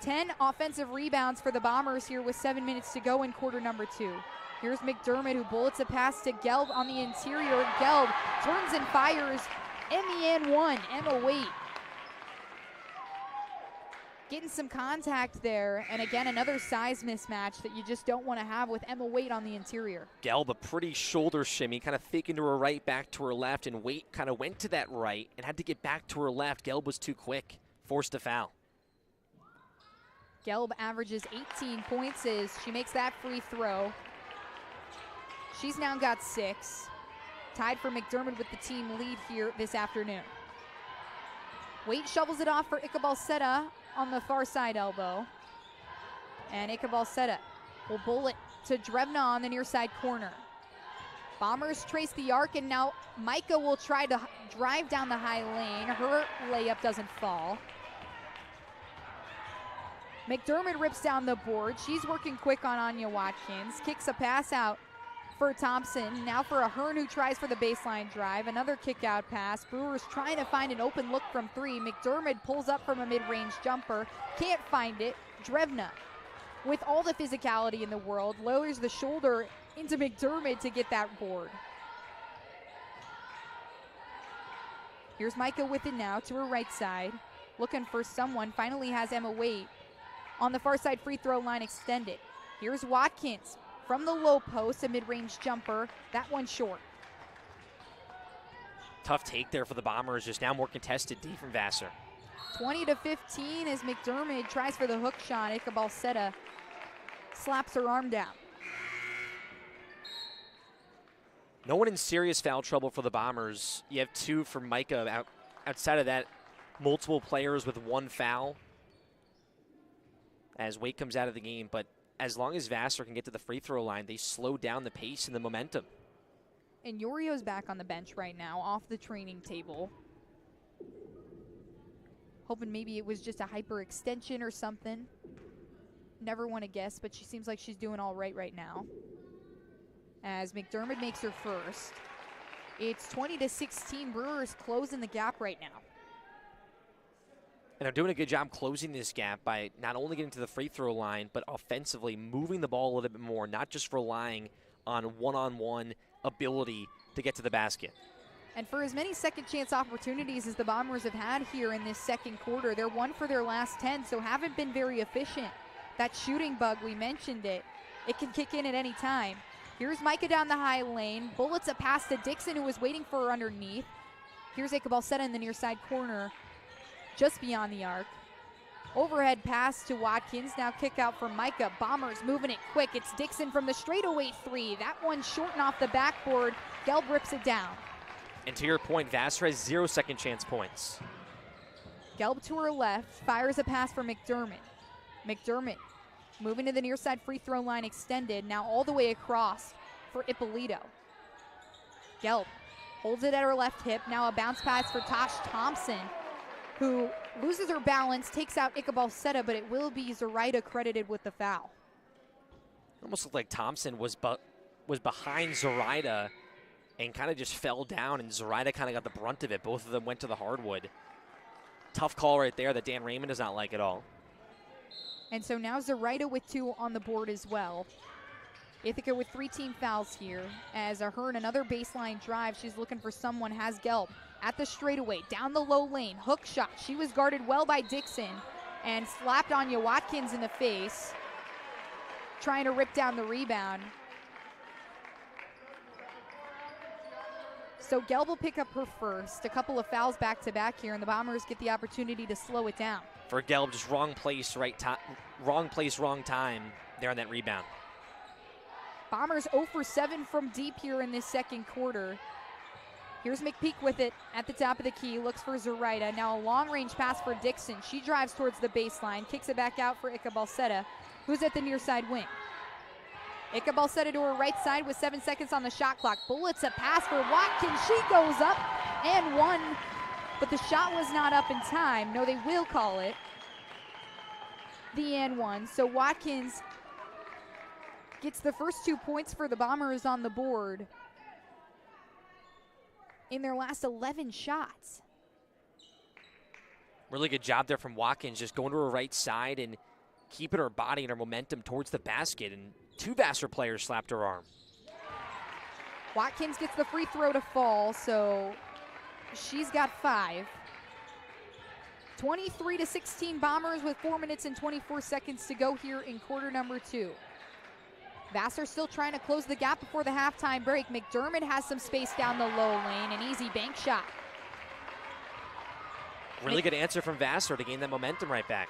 10 offensive rebounds for the Bombers here with 7 minutes to go in quarter number 2. Here's McDermott, who bullets a pass to Gelb on the interior. Gelb turns and fires. MEN1, Emma Waite. Getting some contact there, and again, another size mismatch that you just don't want to have with Emma Waite on the interior. Gelb, a pretty shoulder shimmy, kind of faking to her right, back to her left, and Waite kind of went to that right and had to get back to her left. Gelb was too quick, forced a foul. Gelb averages 18 points as she makes that free throw. She's now got 6. Tied for McDermott with the team lead here this afternoon. Waite shovels it off for Ika Balsetta on the far side elbow. And Ika Balsetta will bullet to Drevna on the near side corner. Bombers trace the arc, and now Micah will try to drive down the high lane. Her layup doesn't fall. McDermott rips down the board. She's working quick on Anya Watkins. Kicks a pass out for Thompson. Now for Ahern, who tries for the baseline drive. Another kick out pass. Brewers trying to find an open look from 3. McDermott pulls up from a mid-range jumper. Can't find it. Drevna, with all the physicality in the world, lowers the shoulder into McDermott to get that board. Here's Micah with it now to her right side. Looking for someone. Finally has Emma Waite on the far side free throw line extended. Here's Watkins from the low post, a mid-range jumper. That one short. Tough take there for the Bombers, just now more contested D from Vassar. 20-15 as McDermott tries for the hook shot. Ika Balsetta slaps her arm down. No one in serious foul trouble for the Bombers. You have 2 for Micah. Outside of that, multiple players with 1 foul as Waite comes out of the game. But as long as Vassar can get to the free throw line, they slow down the pace and the momentum. And Yorio's back on the bench right now, off the training table. Hoping maybe it was just a hyperextension or something. Never want to guess, but she seems like she's doing all right now. As McDermott makes her first. It's 20-16, Brewers closing the gap right now. And they're doing a good job closing this gap by not only getting to the free throw line, but offensively moving the ball a little bit more, not just relying on one-on-one ability to get to the basket. And for as many second chance opportunities as the Bombers have had here in this second quarter, they're 1 for their last 10, so haven't been very efficient. That shooting bug, we mentioned it. It can kick in at any time. Here's Micah down the high lane. Bullets a pass to Dixon, who was waiting for her underneath. Here's Ika Balsetta in the near side corner, just beyond the arc. Overhead pass to Watkins. Now kick out for Micah. Bombers moving it quick. It's Dixon from the straightaway 3. That one short and off the backboard. Gelb rips it down. And to your point, Vassar has 0 second chance points. Gelb to her left. Fires a pass for McDermott. McDermott moving to the near side free throw line extended. Now all the way across for Ippolito. Gelb holds it at her left hip. Now a bounce pass for Tosh Thompson, who loses her balance, takes out Ika Balsetta, but it will be Zoraida credited with the foul. Almost looked like Thompson was behind Zoraida and kind of just fell down, and Zoraida kind of got the brunt of it. Both of them went to the hardwood. Tough call right there that Dan Raymond does not like at all. And so now Zoraida with 2 on the board as well. Ithaca with 3 team fouls here as Ahern, another baseline drive. She's looking for someone, has Gelb at the straightaway, down the low lane, hook shot. She was guarded well by Dixon and slapped Anya Watkins in the face, trying to rip down the rebound. So Gelb will pick up her first. A couple of fouls back to back here, and the Bombers get the opportunity to slow it down. For Gelb, just wrong place, wrong time there on that rebound. Bombers 0 for 7 from deep here in this second quarter. Here's McPeak with it at the top of the key, looks for Zoraida. Now a long-range pass for Dixon. She drives towards the baseline, kicks it back out for Ika Balsetta, who's at the near side wing. Ika Balsetta to her right side with 7 seconds on the shot clock. Bullets a pass for Watkins. She goes up and one, but the shot was not up in time. No, they will call it the and one. So Watkins gets the first 2 points for the Bombers on the board in their last 11 shots. Really good job there from Watkins, just going to her right side and keeping her body and her momentum towards the basket. And 2 Vassar players slapped her arm. Watkins gets the free throw to fall, so she's got 5. 23-16 Bombers with 4 minutes and 24 seconds to go here in quarter number 2. Vassar still trying to close the gap before the halftime break. McDermott has some space down the low lane, an easy bank shot. Really good answer from Vassar to gain that momentum right back.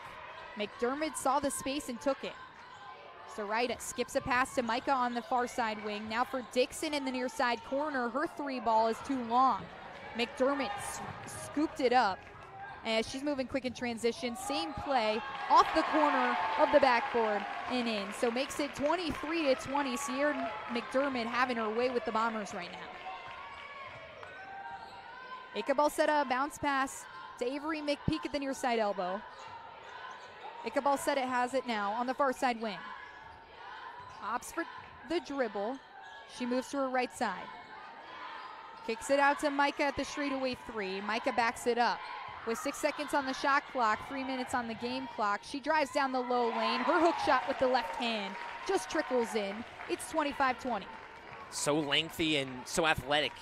McDermott saw the space and took it. Zoraida skips a pass to Micah on the far side wing. Now for Dixon in the near side corner. Her 3 ball is too long. McDermott scooped it up as she's moving quick in transition. Same play off the corner of the backboard and in. So makes it 23-20. Sierra McDermott having her way with the Bombers right now. Ika Balsetta, bounce pass to Avery McPeak at the near side elbow. Ika Balsetta has it now on the far side wing. Opts for the dribble. She moves to her right side. Kicks it out to Micah at the straightaway 3. Micah backs it up. With 6 seconds on the shot clock, 3 minutes on the game clock, she drives down the low lane. Her hook shot with the left hand just trickles in. It's 25-20. So lengthy and so athletic.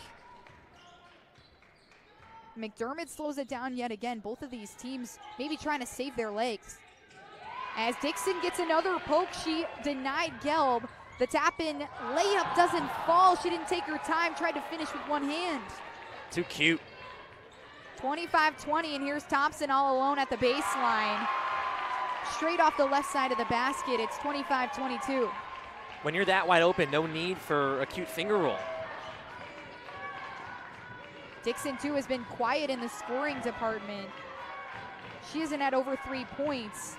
McDermott slows it down yet again. Both of these teams maybe trying to save their legs. As Dixon gets another poke, she denied Gelb. The tap-in layup doesn't fall. She didn't take her time, tried to finish with one hand. Too cute. 25-20, and here's Thompson all alone at the baseline. Straight off the left side of the basket, it's 25-22. When you're that wide open, no need for a cute finger roll. Dixon, too, has been quiet in the scoring department. She hasn't had over 3 points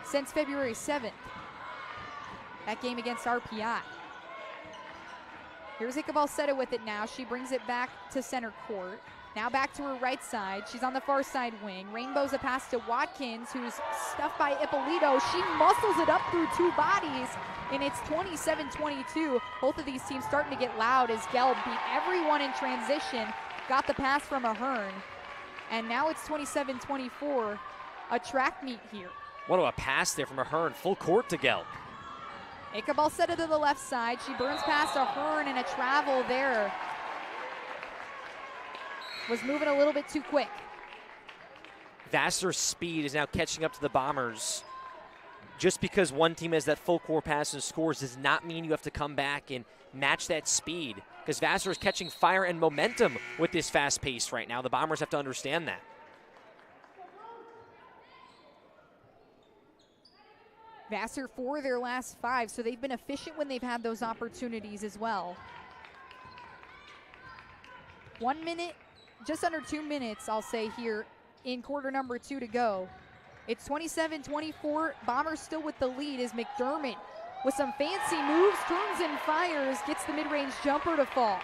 since February 7th. That game against RPI. Here's Ika Balsetta with it now. She brings it back to center court. Now back to her right side. She's on the far side wing. Rainbows a pass to Watkins, who's stuffed by Ippolito. She muscles it up through 2 bodies, and it's 27-22. Both of these teams starting to get loud as Gelb beat everyone in transition. Got the pass from Ahern. And now it's 27-24, a track meet here. What a pass there from Ahern, full court to Gelb. Ika Balsetta to the left side. She burns past Ahern, and a travel there. Was moving a little bit too quick. Vassar's speed is now catching up to the Bombers. Just because one team has that full court pass and scores does not mean you have to come back and match that speed, because Vassar is catching fire and momentum with this fast pace right now. The Bombers have to understand that. Vassar 4 of their last 5, so they've been efficient when they've had those opportunities as well. 1 minute, just under 2 minutes, I'll say, here in quarter number 2 to go. It's 27-24. Bombers still with the lead as McDermott, with some fancy moves, turns and fires, gets the mid-range jumper to fall.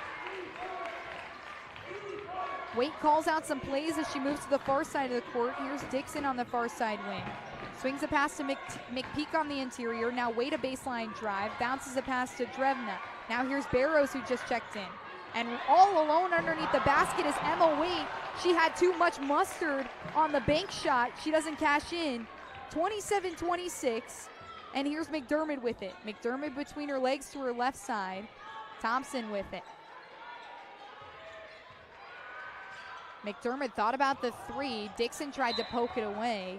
Waite calls out some plays as she moves to the far side of the court. Here's Dixon on the far side wing. Swings a pass to McPeak on the interior. Now Waite a baseline drive, bounces a pass to Drevna. Now here's Barrows, who just checked in. And all alone underneath the basket is Emma Waite. She had too much mustard on the bank shot. She doesn't cash in. 27-26. And here's McDermott with it. McDermott between her legs to her left side. Thompson with it. McDermott thought about the three. Dixon tried to poke it away.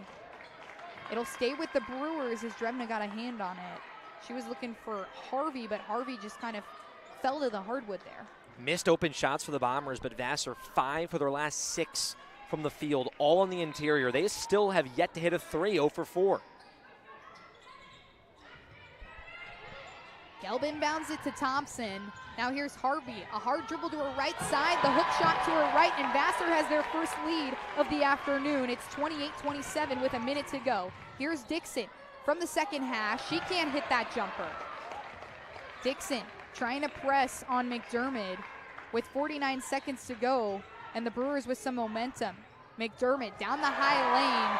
It'll stay with the Brewers as Drebna got a hand on it. She was looking for Harvey, but Harvey just kind of fell to the hardwood there. Missed open shots for the Bombers, but Vassar 5 for their last 6 from the field, all on the interior. They still have yet to hit a 3, 0 for 4. Gelb inbounds it to Thompson. Now here's Harvey. A hard dribble to her right side, the hook shot to her right, and Vassar has their first lead of the afternoon. It's 28-27 with a minute to go. Here's Dixon from the second half. She can't hit that jumper. Dixon trying to press on McDermott with 49 seconds to go, and the Brewers with some momentum. McDermott down the high lane.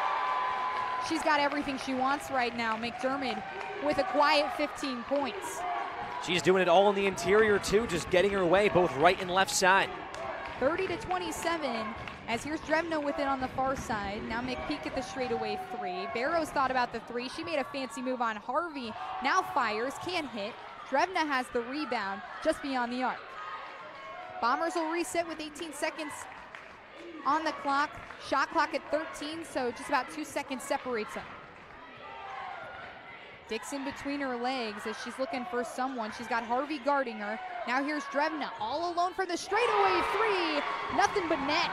She's got everything she wants right now. McDermott with a quiet 15 points. She's doing it all in the interior too, just getting her way both right and left side. 30-27, as here's Drebna with it on the far side. Now McPeak at the straightaway 3. Barrows thought about the 3. She made a fancy move on Harvey. Now fires, can't hit. Drebna has the rebound just beyond the arc. Bombers will reset with 18 seconds on the clock. Shot clock at 13, so just about 2 seconds separates them. Dixon between her legs as she's looking for someone. She's got Harvey guarding her. Now here's Drebna all alone for the straightaway 3. Nothing but net.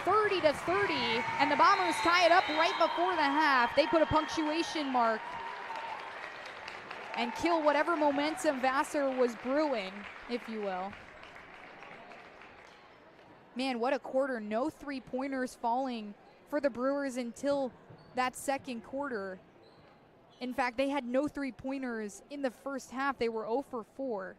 30-30, and the Bombers tie it up right before the half. They put a punctuation mark and kill whatever momentum Vassar was brewing, if you will. Man, what a quarter. No three-pointers falling for the Brewers until that second quarter. In fact, they had no three-pointers in the first half. They were 0 for 4.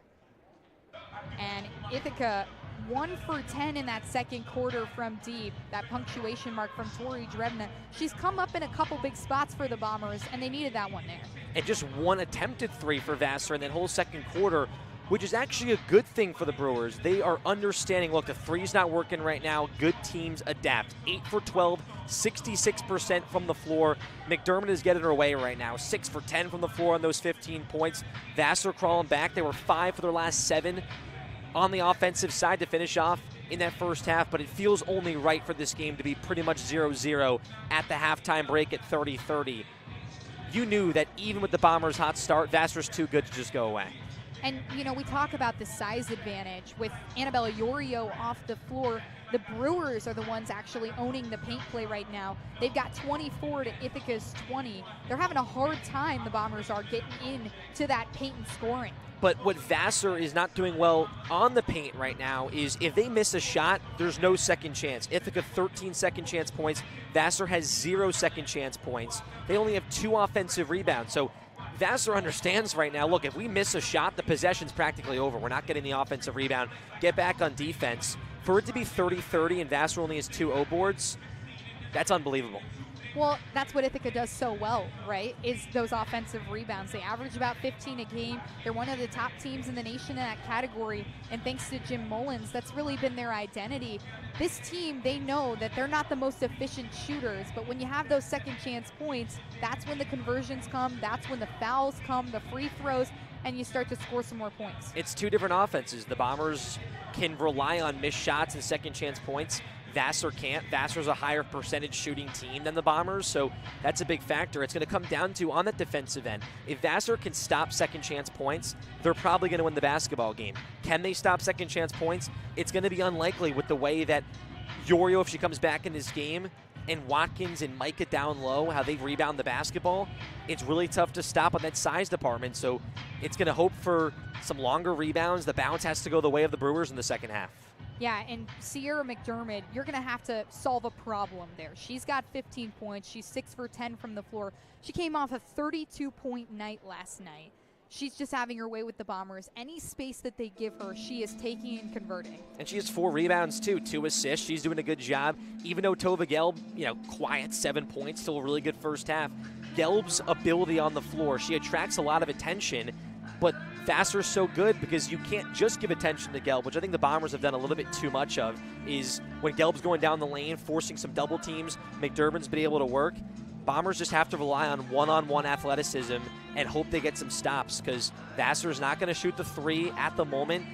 And Ithaca 1 for 10 in that second quarter from deep. That punctuation mark from Tori Drebna. She's come up in a couple big spots for the Bombers, and they needed that one there. And just one attempted 3 for Vassar in that whole second quarter, which is actually a good thing for the Brewers. They are understanding, look, the 3's not working right now. Good teams adapt. 8 for 12, 66% from the floor. McDermott is getting her way right now. 6 for 10 from the floor on those 15 points. Vassar crawling back. They were 5 for their last 7 on the offensive side to finish off in that first half, but it feels only right for this game to be pretty much 0-0 at the halftime break at 30-30. You knew that even with the Bombers' hot start, Vassar's too good to just go away. And, you know, we talk about the size advantage. With Annabella Iorio off the floor, the Brewers are the ones actually owning the paint play right now. They've got 24 to Ithaca's 20. They're having a hard time, the Bombers are, getting into that paint and scoring. But what Vassar is not doing well on the paint right now is if they miss a shot, there's no second chance. Ithaca 13 second chance points. Vassar has 0 second chance points. They only have 2 offensive rebounds. So Vassar understands right now, look, if we miss a shot, the possession's practically over. We're not getting the offensive rebound. Get back on defense. For it to be 30-30 and Vassar only has 2 O boards, that's unbelievable. Well, that's what Ithaca does so well, right, is those offensive rebounds. They average about 15 a game. They're one of the top teams in the nation in that category, and thanks to Jim Mullins, that's really been their identity. This team, they know that they're not the most efficient shooters, but when you have those second chance points, that's when the conversions come, that's when the fouls come, the free throws, and you start to score some more points. It's 2 different offenses. The Bombers can rely on missed shots and second chance points. Vassar can't. Vassar's a higher percentage shooting team than the Bombers, so that's a big factor. It's going to come down to, on that defensive end, if Vassar can stop second chance points, they're probably going to win the basketball game. Can they stop second chance points? It's going to be unlikely with the way that Iorio, if she comes back in this game, and Watkins and Micah down low, how they rebound the basketball, it's really tough to stop on that size department, so it's going to hope for some longer rebounds. The bounce has to go the way of the Brewers in the second half. Yeah, and Sierra McDermott, you're going to have to solve a problem there. She's got 15 points. She's 6 for 10 from the floor. She came off a 32-point night last night. She's just having her way with the Bombers. Any space that they give her, she is taking and converting. And she has 4 rebounds, too, 2 assists. She's doing a good job. Even though Tova Gelb, quiet 7 points, still a really good first half. Gelb's ability on the floor, she attracts a lot of attention, but Vassar's so good because you can't just give attention to Gelb, which I think the Bombers have done a little bit too much of, is when Gelb's going down the lane, forcing some double teams, McDermott's been able to work. Bombers just have to rely on one-on-one athleticism and hope they get some stops, because Vassar's not going to shoot the three at the moment.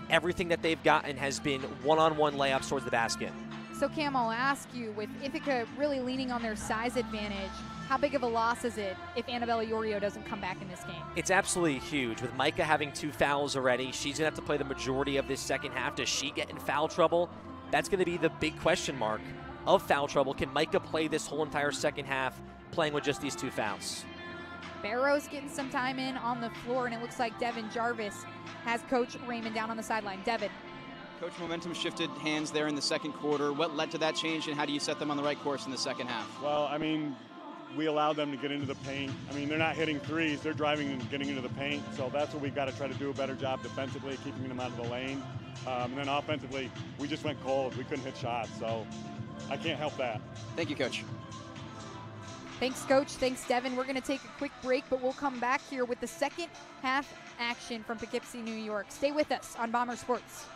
Everything that they've gotten has been one-on-one layups towards the basket. So Cam, I'll ask you, with Ithaca really leaning on their size advantage, how big of a loss is it if Annabella Iorio doesn't come back in this game? It's absolutely huge. With Micah having 2 fouls already, she's going to have to play the majority of this second half. Does she get in foul trouble? That's going to be the big question mark of foul trouble. Can Micah play this whole entire second half playing with just these 2 fouls? Barrow's getting some time in on the floor, and it looks like Devin Jarvis has Coach Raymond down on the sideline. Devin. Coach, momentum shifted hands there in the second quarter. What led to that change, and how do you set them on the right course in the second half? Well, I mean, we allowed them to get into the paint. I mean, they're not hitting threes. They're driving and getting into the paint. So that's what we've got to try to do a better job defensively, keeping them out of the lane. And then offensively, we just went cold. We couldn't hit shots. So I can't help that. Thank you, Coach. Thanks, Coach. Thanks, Devin. We're going to take a quick break, but we'll come back here with the second half action from Poughkeepsie, New York. Stay with us on Bomber Sports.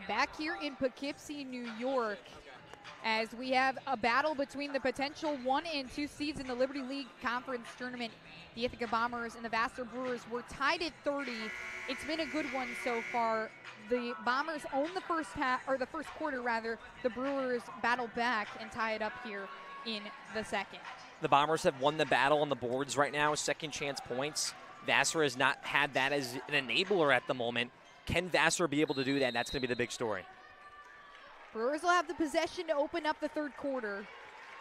back here in Poughkeepsie, New York, as we have a battle between the potential 1 and 2 seeds in the Liberty League Conference Tournament. The Ithaca Bombers and the Vassar Brewers were tied at 30. It's been a good one so far. The Bombers own the first quarter rather. The Brewers battle back and tie it up here in the second. The Bombers have won the battle on the boards right now, second chance points. Vassar has not had that as an enabler at the moment. Can Vassar be able to do that? That's going to be the big story. Brewers will have the possession to open up the third quarter.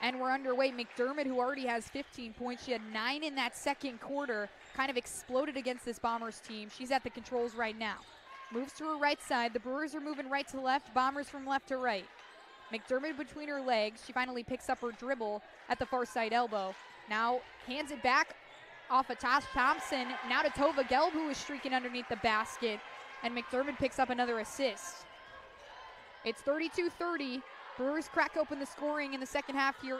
And we're underway. McDermott, who already has 15 points, she had 9 in that second quarter, kind of exploded against this Bombers team. She's at the controls right now. Moves to her right side. The Brewers are moving right to left, Bombers from left to right. McDermott between her legs. She finally picks up her dribble at the far side elbow. Now hands it back off of Tosh Thompson. Now to Tova Gelb, who is streaking underneath the basket. And McDermott picks up another assist. It's 32-30. Brewers crack open the scoring in the second half here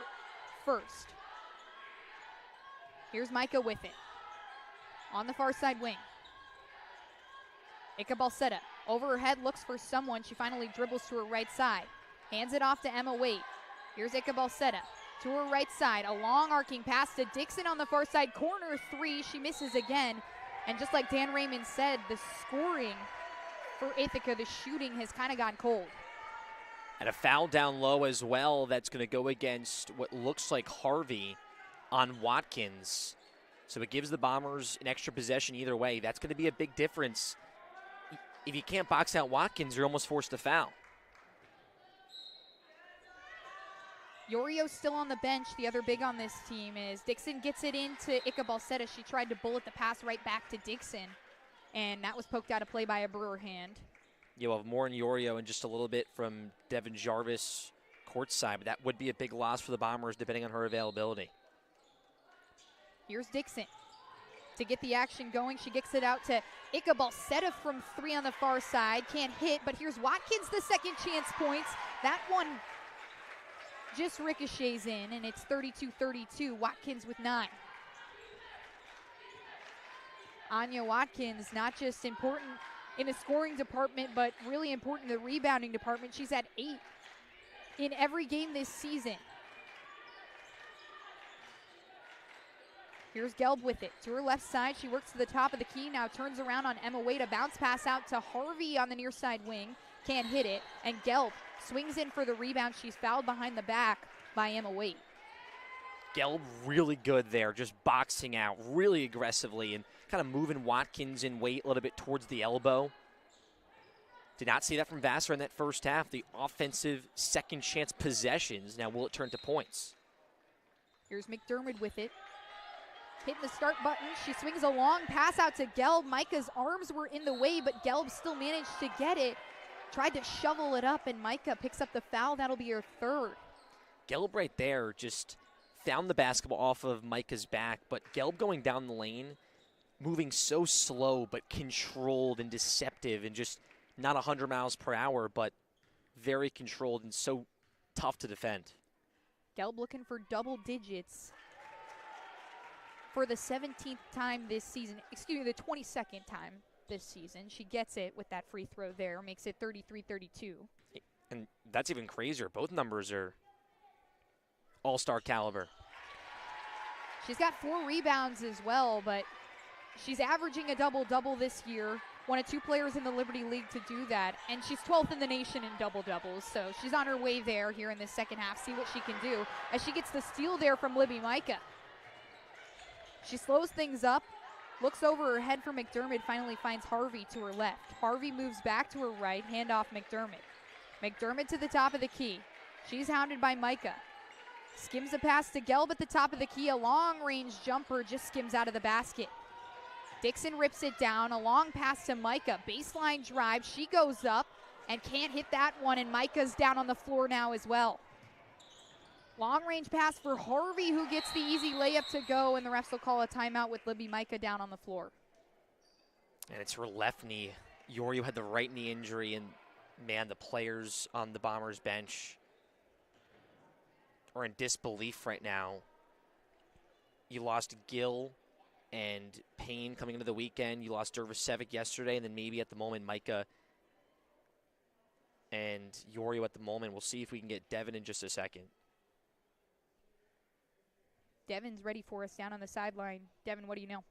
first. Here's Micah with it. On the far side wing. Ika Balsetta over her head, looks for someone. She finally dribbles to her right side. Hands it off to Emma Waite. Here's Ika Balsetta to her right side. A long arcing pass to Dixon on the far side. Corner three. She misses again. And just like Dan Raymond said, the scoring for Ithaca, the shooting has kind of gone cold. And a foul down low as well that's going to go against what looks like Harvey on Watkins. So it gives the Bombers an extra possession either way. That's going to be a big difference. If you can't box out Watkins, you're almost forced to foul. Yorio's still on the bench. The other big on this team is Dixon gets it into Ika Balsetta. She tried to bullet the pass right back to Dixon, and that was poked out of play by a Brewer hand. You'll have more in Yorio and just a little bit from Devin Jarvis courtside, but that would be a big loss for the Bombers depending on her availability. Here's Dixon to get the action going. She gets it out to Ika Balsetta from 3 on the far side. Can't hit, but here's Watkins, the second chance points. That one just ricochets in, and it's 32-32. Watkins with 9. Anya Watkins, not just important in the scoring department, but really important in the rebounding department. She's had 8 in every game this season. Here's Gelb with it. To her left side, she works to the top of the key, now turns around on Emma Waite. A bounce pass out to Harvey on the near side wing. Can't hit it, and Gelb swings in for the rebound. She's fouled behind the back by Emma Waite. Gelb really good there, just boxing out really aggressively and kind of moving Watkins and Waite a little bit towards the elbow. Did not see that from Vassar in that first half. The offensive second chance possessions. Now will it turn to points? Here's McDermott with it. Hitting the start button. She swings a long pass out to Gelb. Micah's arms were in the way, but Gelb still managed to get it. Tried to shovel it up, and Micah picks up the foul. That'll be her third. Gelb right there just found the basketball off of Micah's back, but Gelb going down the lane, moving so slow but controlled and deceptive and just not 100 miles per hour, but very controlled and so tough to defend. Gelb looking for double digits for the 17th time this season. Excuse me, the 22nd time this season. She gets it with that free throw there, makes it 33-32. And that's even crazier. Both numbers are all-star caliber. She's got 4 rebounds as well, but she's averaging a double-double this year. One of 2 players in the Liberty League to do that, and she's 12th in the nation in double-doubles, so she's on her way there here in the second half. See what she can do as she gets the steal there from Libby Micah. She slows things up, looks over her head for McDermott, finally finds Harvey to her left. Harvey moves back to her right, handoff McDermott. McDermott to the top of the key. She's hounded by Micah. Skims a pass to Gelb at the top of the key. A long-range jumper just skims out of the basket. Dixon rips it down. A long pass to Micah. Baseline drive. She goes up and can't hit that one, and Micah's down on the floor now as well. Long-range pass for Harvey, who gets the easy layup to go, and the refs will call a timeout with Libby Micah down on the floor. And it's her left knee. Yorio had the right knee injury, and, man, the players on the Bombers bench are in disbelief right now. You lost Gill and Payne coming into the weekend. You lost Dervisevic yesterday, and then maybe at the moment Micah and Yorio at the moment. We'll see if we can get Devin in just a second. Devin's ready for us down on the sideline. Devin, what do you know?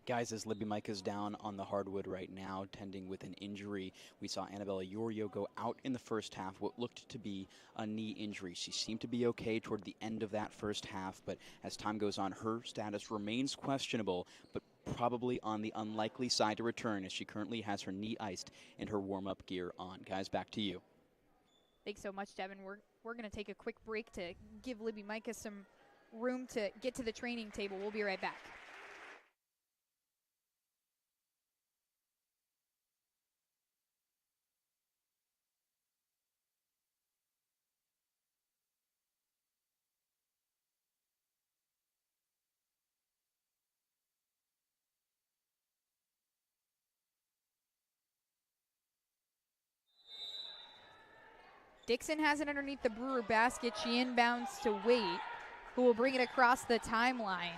Guys, as Libby Mike is down on the hardwood right now, tending with an injury, we saw Annabella Yorio go out in the first half, what looked to be a knee injury. She seemed to be okay toward the end of that first half, but as time goes on, her status remains questionable, but probably on the unlikely side to return, as she currently has her knee iced and her warm-up gear on. Guys, back to you. Thanks so much, Devin. We're going to take a quick break to give Libby Micah some room to get to the training table. We'll be right back. Dixon has it underneath the Brewer basket. She inbounds to Waite, who will bring it across the timeline.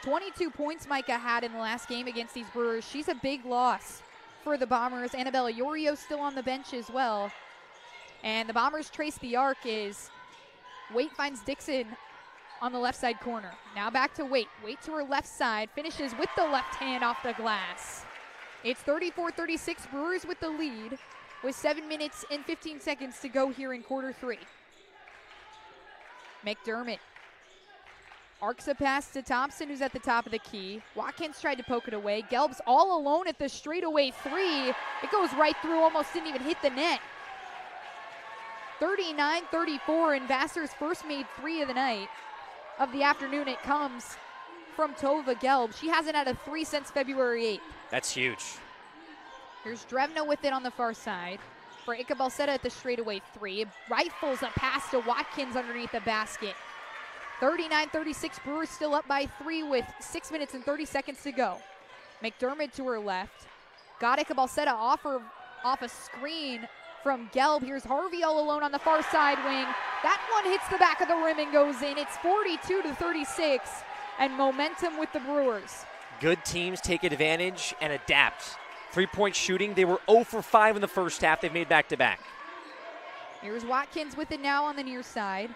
22 points Micah had in the last game against these Brewers. She's a big loss for the Bombers. Annabella Yorio still on the bench as well. And the Bombers trace the arc as Waite finds Dixon on the left side corner. Now back to Waite. Waite to her left side, finishes with the left hand off the glass. It's 34-36, Brewers with the lead, with 7 minutes and 15 seconds to go here in quarter three. McDermott arcs a pass to Thompson, who's at the top of the key. Watkins tried to poke it away. Gelb's all alone at the straightaway three. It goes right through, almost didn't even hit the net. 39-34, and Vassar's first made three of the night, of the afternoon. It comes from Tova Gelb. She hasn't had a three since February 8th. That's huge. Here's Drevno with it on the far side for Ika Balsetta at the straightaway three. Rifles a pass to Watkins underneath the basket. 39-36, Brewers still up by three with 6 minutes and 30 seconds to go. McDermott to her left. Got Ika Balsetta off a screen from Gelb. Here's Harvey all alone on the far side wing. That one hits the back of the rim and goes in. It's 42-36, and momentum with the Brewers. Good teams take advantage and adapt. Three-point shooting, they were 0 for 5 in the first half. They've made back-to-back. Here's Watkins with it now on the near side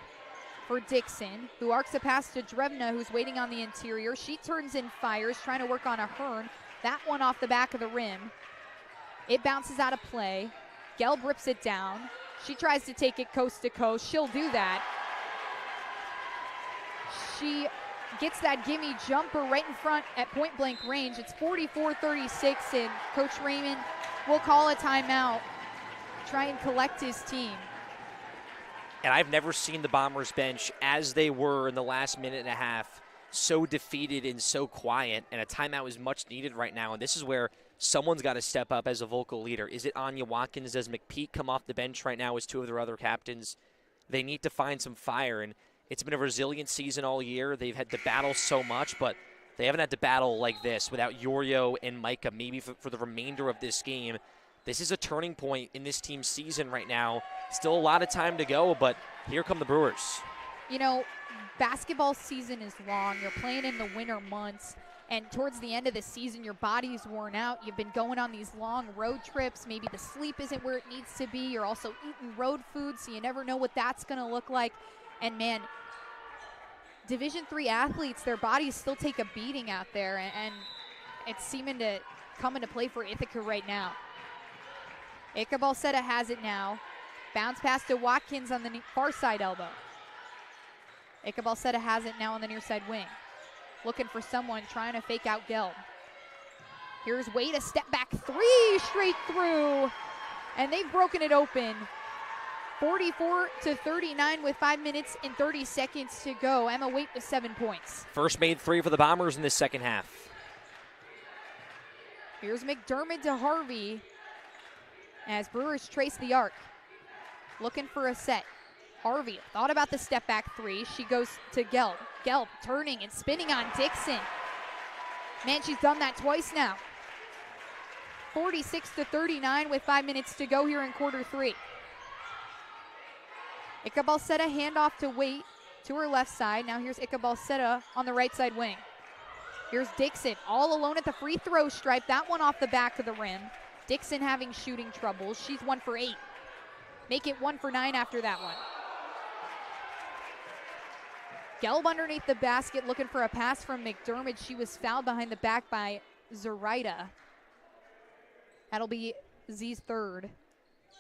for Dixon, who arcs a pass to Drevna, who's waiting on the interior. She turns and fires, trying to work on a Hearn. That one off the back of the rim. It bounces out of play. Gelb rips it down. She tries to take it coast to coast. She'll do that. She gets that gimme jumper right in front at point-blank range. It's 44-36, and Coach Raymond will call a timeout, try and collect his team. And I've never seen the Bombers bench, as they were in the last minute and a half, so defeated and so quiet, and a timeout is much needed right now. And this is where someone's got to step up as a vocal leader. Is it Anya Watkins? Does McPeak come off the bench right now as two of their other captains? They need to find some fire, and it's been a resilient season all year. They've had to battle so much, but they haven't had to battle like this without Yorio and Micah maybe for the remainder of this game. This is a turning point in this team's season right now. Still a lot of time to go, but here come the Brewers. You know, basketball season is long. You're playing in the winter months, and towards the end of the season, your body's worn out. You've been going on these long road trips. Maybe the sleep isn't where it needs to be. You're also eating road food, so you never know what that's going to look like. And, man, Division III athletes, their bodies still take a beating out there, and it's seeming to come into play for Ithaca right now. Ika Balsetta has it now. Bounce pass to Watkins on the far side elbow. Ika Balsetta has it now on the near side wing. Looking for someone, trying to fake out Gelb. Here's Waite, a step back three straight through, and they've broken it open. 44-39 with 5 minutes and 30 seconds to go. Emma Waite with 7 points. First made three for the Bombers in this second half. Here's McDermott to Harvey as Brewers trace the arc. Looking for a set. Harvey thought about the step back three. She goes to Gelb. Gelb turning and spinning on Dixon. Man, she's done that twice now. 46-39 with 5 minutes to go here in quarter three. Ika Balsetta handoff to Waite to her left side. Now here's Ika Balsetta on the right side wing. Here's Dixon all alone at the free throw stripe. That one off the back of the rim. Dixon having shooting troubles. She's 1 for 8. Make it 1 for 9 after that one. Gelb underneath the basket looking for a pass from McDermott. She was fouled behind the back by Zoraida. That'll be Z's third.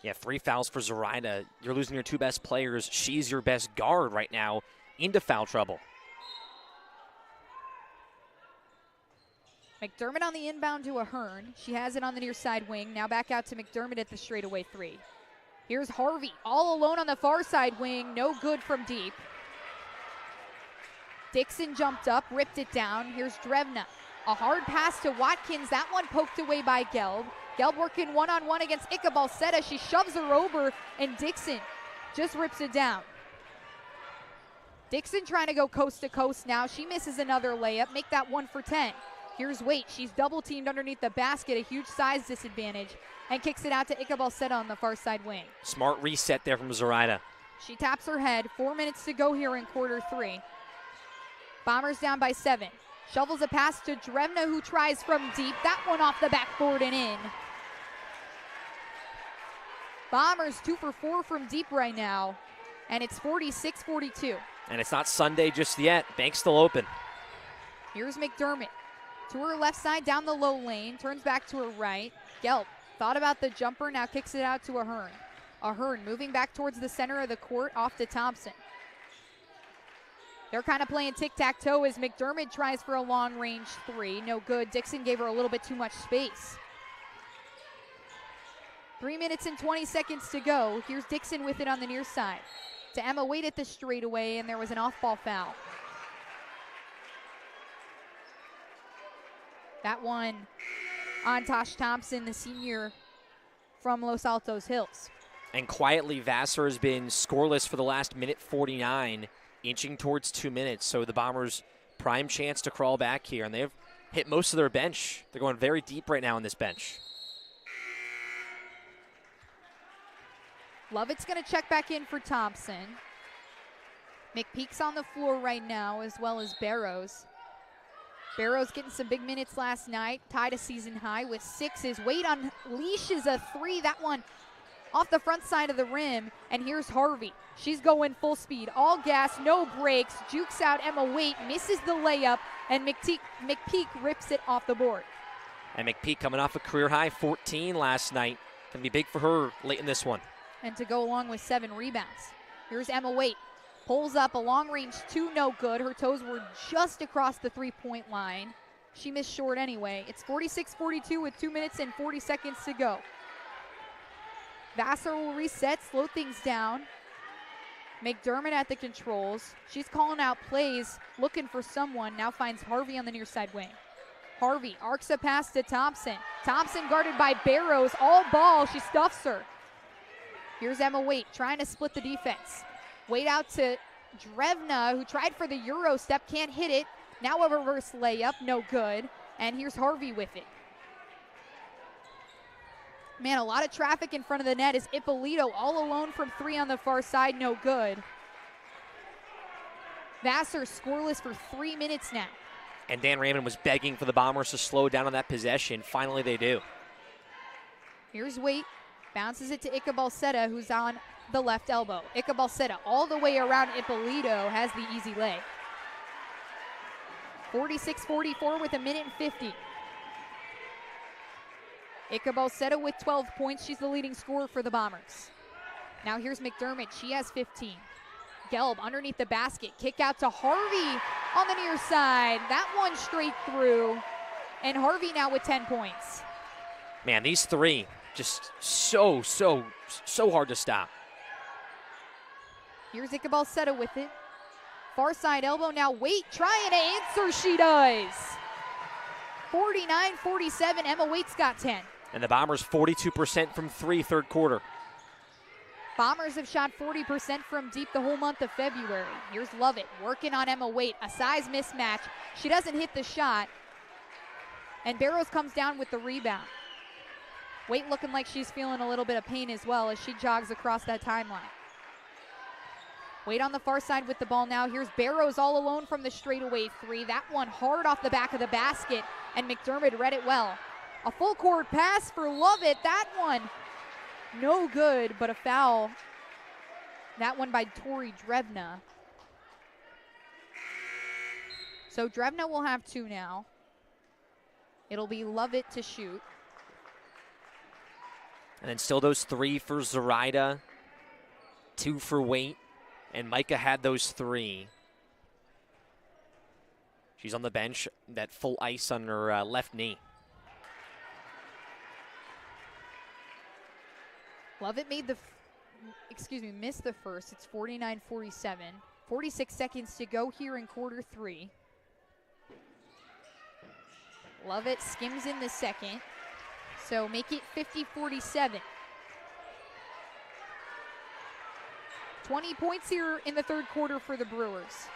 Yeah, 3 fouls for Zoraida. You're losing your 2 best players. She's your best guard right now into foul trouble. McDermott on the inbound to Ahern. She has it on the near side wing. Now back out to McDermott at the straightaway 3. Here's Harvey all alone on the far side wing. No good from deep. Dixon jumped up, ripped it down. Here's Drevna. A hard pass to Watkins. That one poked away by Gelb. Gelb working one-on-one against Ikabalseta. She shoves her over, and Dixon just rips it down. Dixon trying to go coast to coast now. She misses another layup. Make that 1 for 10. Here's Waite. She's double-teamed underneath the basket, a huge size disadvantage, and kicks it out to Ikabalseta on the far side wing. Smart reset there from Zoraida. She taps her head. 4 minutes to go here in quarter 3. Bombers down by 7. Shovels a pass to Drevna, who tries from deep. That one off the backboard and in. Bombers 2 for 4 from deep right now, and it's 46-42. And it's not Sunday just yet. Bank's still open. Here's McDermott. To her left side, down the low lane. Turns back to her right. Gelb thought about the jumper, now kicks it out to Ahern. Ahern moving back towards the center of the court, off to Thompson. They're kind of playing tic-tac-toe as McDermott tries for a long-range 3. No good. Dixon gave her a little bit too much space. 3 minutes and 20 seconds to go. Here's Dixon with it on the near side. To Emma Waite at the straightaway, and there was an off-ball foul. That one on Tosh Thompson, the senior from Los Altos Hills. And quietly, Vassar has been scoreless for the last minute 49. Inching towards 2 minutes, so the Bombers' prime chance to crawl back here, and they've hit most of their bench. They're going very deep right now on this bench. Lovett's going to check back in for Thompson. McPeak's on the floor right now, as well as Barrows. Barrows getting some big minutes last night, tied a season high with 6s. Waite unleashes a 3. That one off the front side of the rim, and here's Harvey. She's going full speed, all gas, no brakes, jukes out Emma Waite, misses the layup, and McPeak rips it off the board. And McPeak coming off a career-high 14 last night. Going to be big for her late in this one. And to go along with 7 rebounds. Here's Emma Waite. Pulls up a long-range 2, no good. Her toes were just across the three-point line. She missed short anyway. It's 46-42 with 2 minutes and 40 seconds to go. Vassar will reset, slow things down. McDermott at the controls. She's calling out plays, looking for someone. Now finds Harvey on the near side wing. Harvey arcs a pass to Thompson. Thompson guarded by Barrows. All ball. She stuffs her. Here's Emma Waite trying to split the defense. Waite out to Drevna, who tried for the Euro step. Can't hit it. Now a reverse layup. No good. And here's Harvey with it. Man, a lot of traffic in front of the net as Ippolito all alone from 3 on the far side, no good. Vassar scoreless for 3 minutes now. And Dan Raymond was begging for the Bombers to slow down on that possession. Finally, they do. Here's Waite, bounces it to Ikabalseta, who's on the left elbow. Ikabalseta all the way around Ippolito has the easy lay. 46-44 with 1:50. Ikabalseta with 12 points. She's the leading scorer for the Bombers. Now here's McDermott. She has 15. Gelb underneath the basket. Kick out to Harvey on the near side. That one straight through. And Harvey now with 10 points. Man, these 3 just so hard to stop. Here's Ikabalseta with it. Far side elbow now. Waite trying to answer. She does. 49-47. Emma Waite's got 10. And the Bombers 42% from 3 third quarter. Bombers have shot 40% from deep the whole month of February. Here's Lovett working on Emma Waite. A size mismatch. She doesn't hit the shot. And Barrows comes down with the rebound. Waite looking like she's feeling a little bit of pain as well as she jogs across that timeline. Waite on the far side with the ball now. Here's Barrows all alone from the straightaway 3. That one hard off the back of the basket, and McDermott read it well. A full court pass for Lovett. That one, no good, but a foul. That one by Tori Drevna. So Drevna will have 2 now. It'll be Lovett to shoot. And then still those 3 for Zoraida, 2 for Waite, and Micah had those 3. She's on the bench, that full ice on her left knee. Lovett made missed the first. It's 49-47. 46 seconds to go here in quarter 3. Lovett skims in the second. So make it 50-47. 20 points here in the third quarter for the Brewers.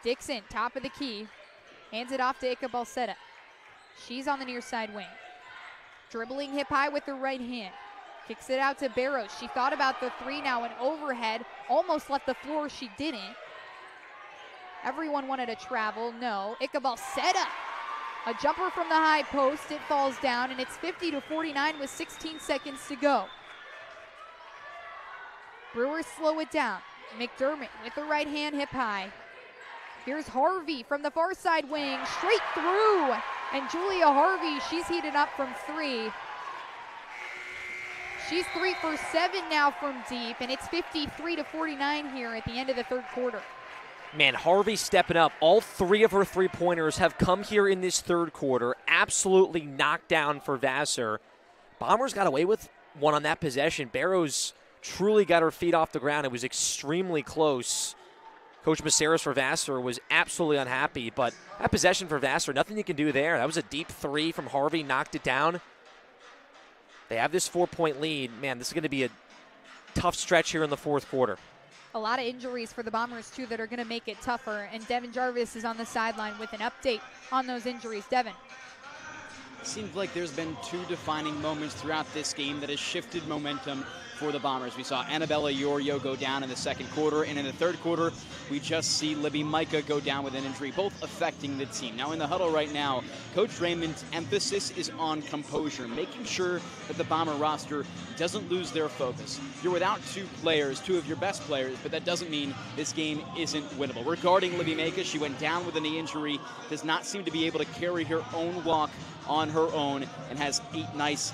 Dixon, top of the key, hands it off to Ika Balsetta. She's on the near side wing. Dribbling hip high with the right hand. Kicks it out to Barrows. She thought about the 3 now, an overhead. Almost left the floor, she didn't. Everyone wanted to travel, no. Ika Balsetta, a jumper from the high post, it falls down, and it's 50-49 with 16 seconds to go. Brewers slow it down. McDermott with the right hand hip high. Here's Harvey from the far side wing, straight through. And Julia Harvey, she's heated up from 3. She's 3 for 7 now from deep, and it's 53-49 here at the end of the third quarter. Man, Harvey stepping up. All 3 of her 3-pointers have come here in this third quarter. Absolutely knocked down for Vassar. Bombers got away with one on that possession. Barrows truly got her feet off the ground. It was extremely close. Coach Maceras for Vassar was absolutely unhappy, but that possession for Vassar, nothing you can do there. That was a deep 3 from Harvey, knocked it down. They have this 4-point lead. Man, this is going to be a tough stretch here in the fourth quarter. A lot of injuries for the Bombers, too, that are going to make it tougher. And Devin Jarvis is on the sideline with an update on those injuries. Devin. Seems like there's been 2 defining moments throughout this game that has shifted momentum for the Bombers. We saw Annabella Iorio go down in the second quarter, and in the third quarter, we just see Libby Micah go down with an injury, both affecting the team. Now, in the huddle right now, Coach Raymond's emphasis is on composure, making sure that the Bomber roster doesn't lose their focus. You're without 2 players, 2 of your best players, but that doesn't mean this game isn't winnable. Regarding Libby Micah, she went down with a knee injury, does not seem to be able to carry her own walk on her own, and has ice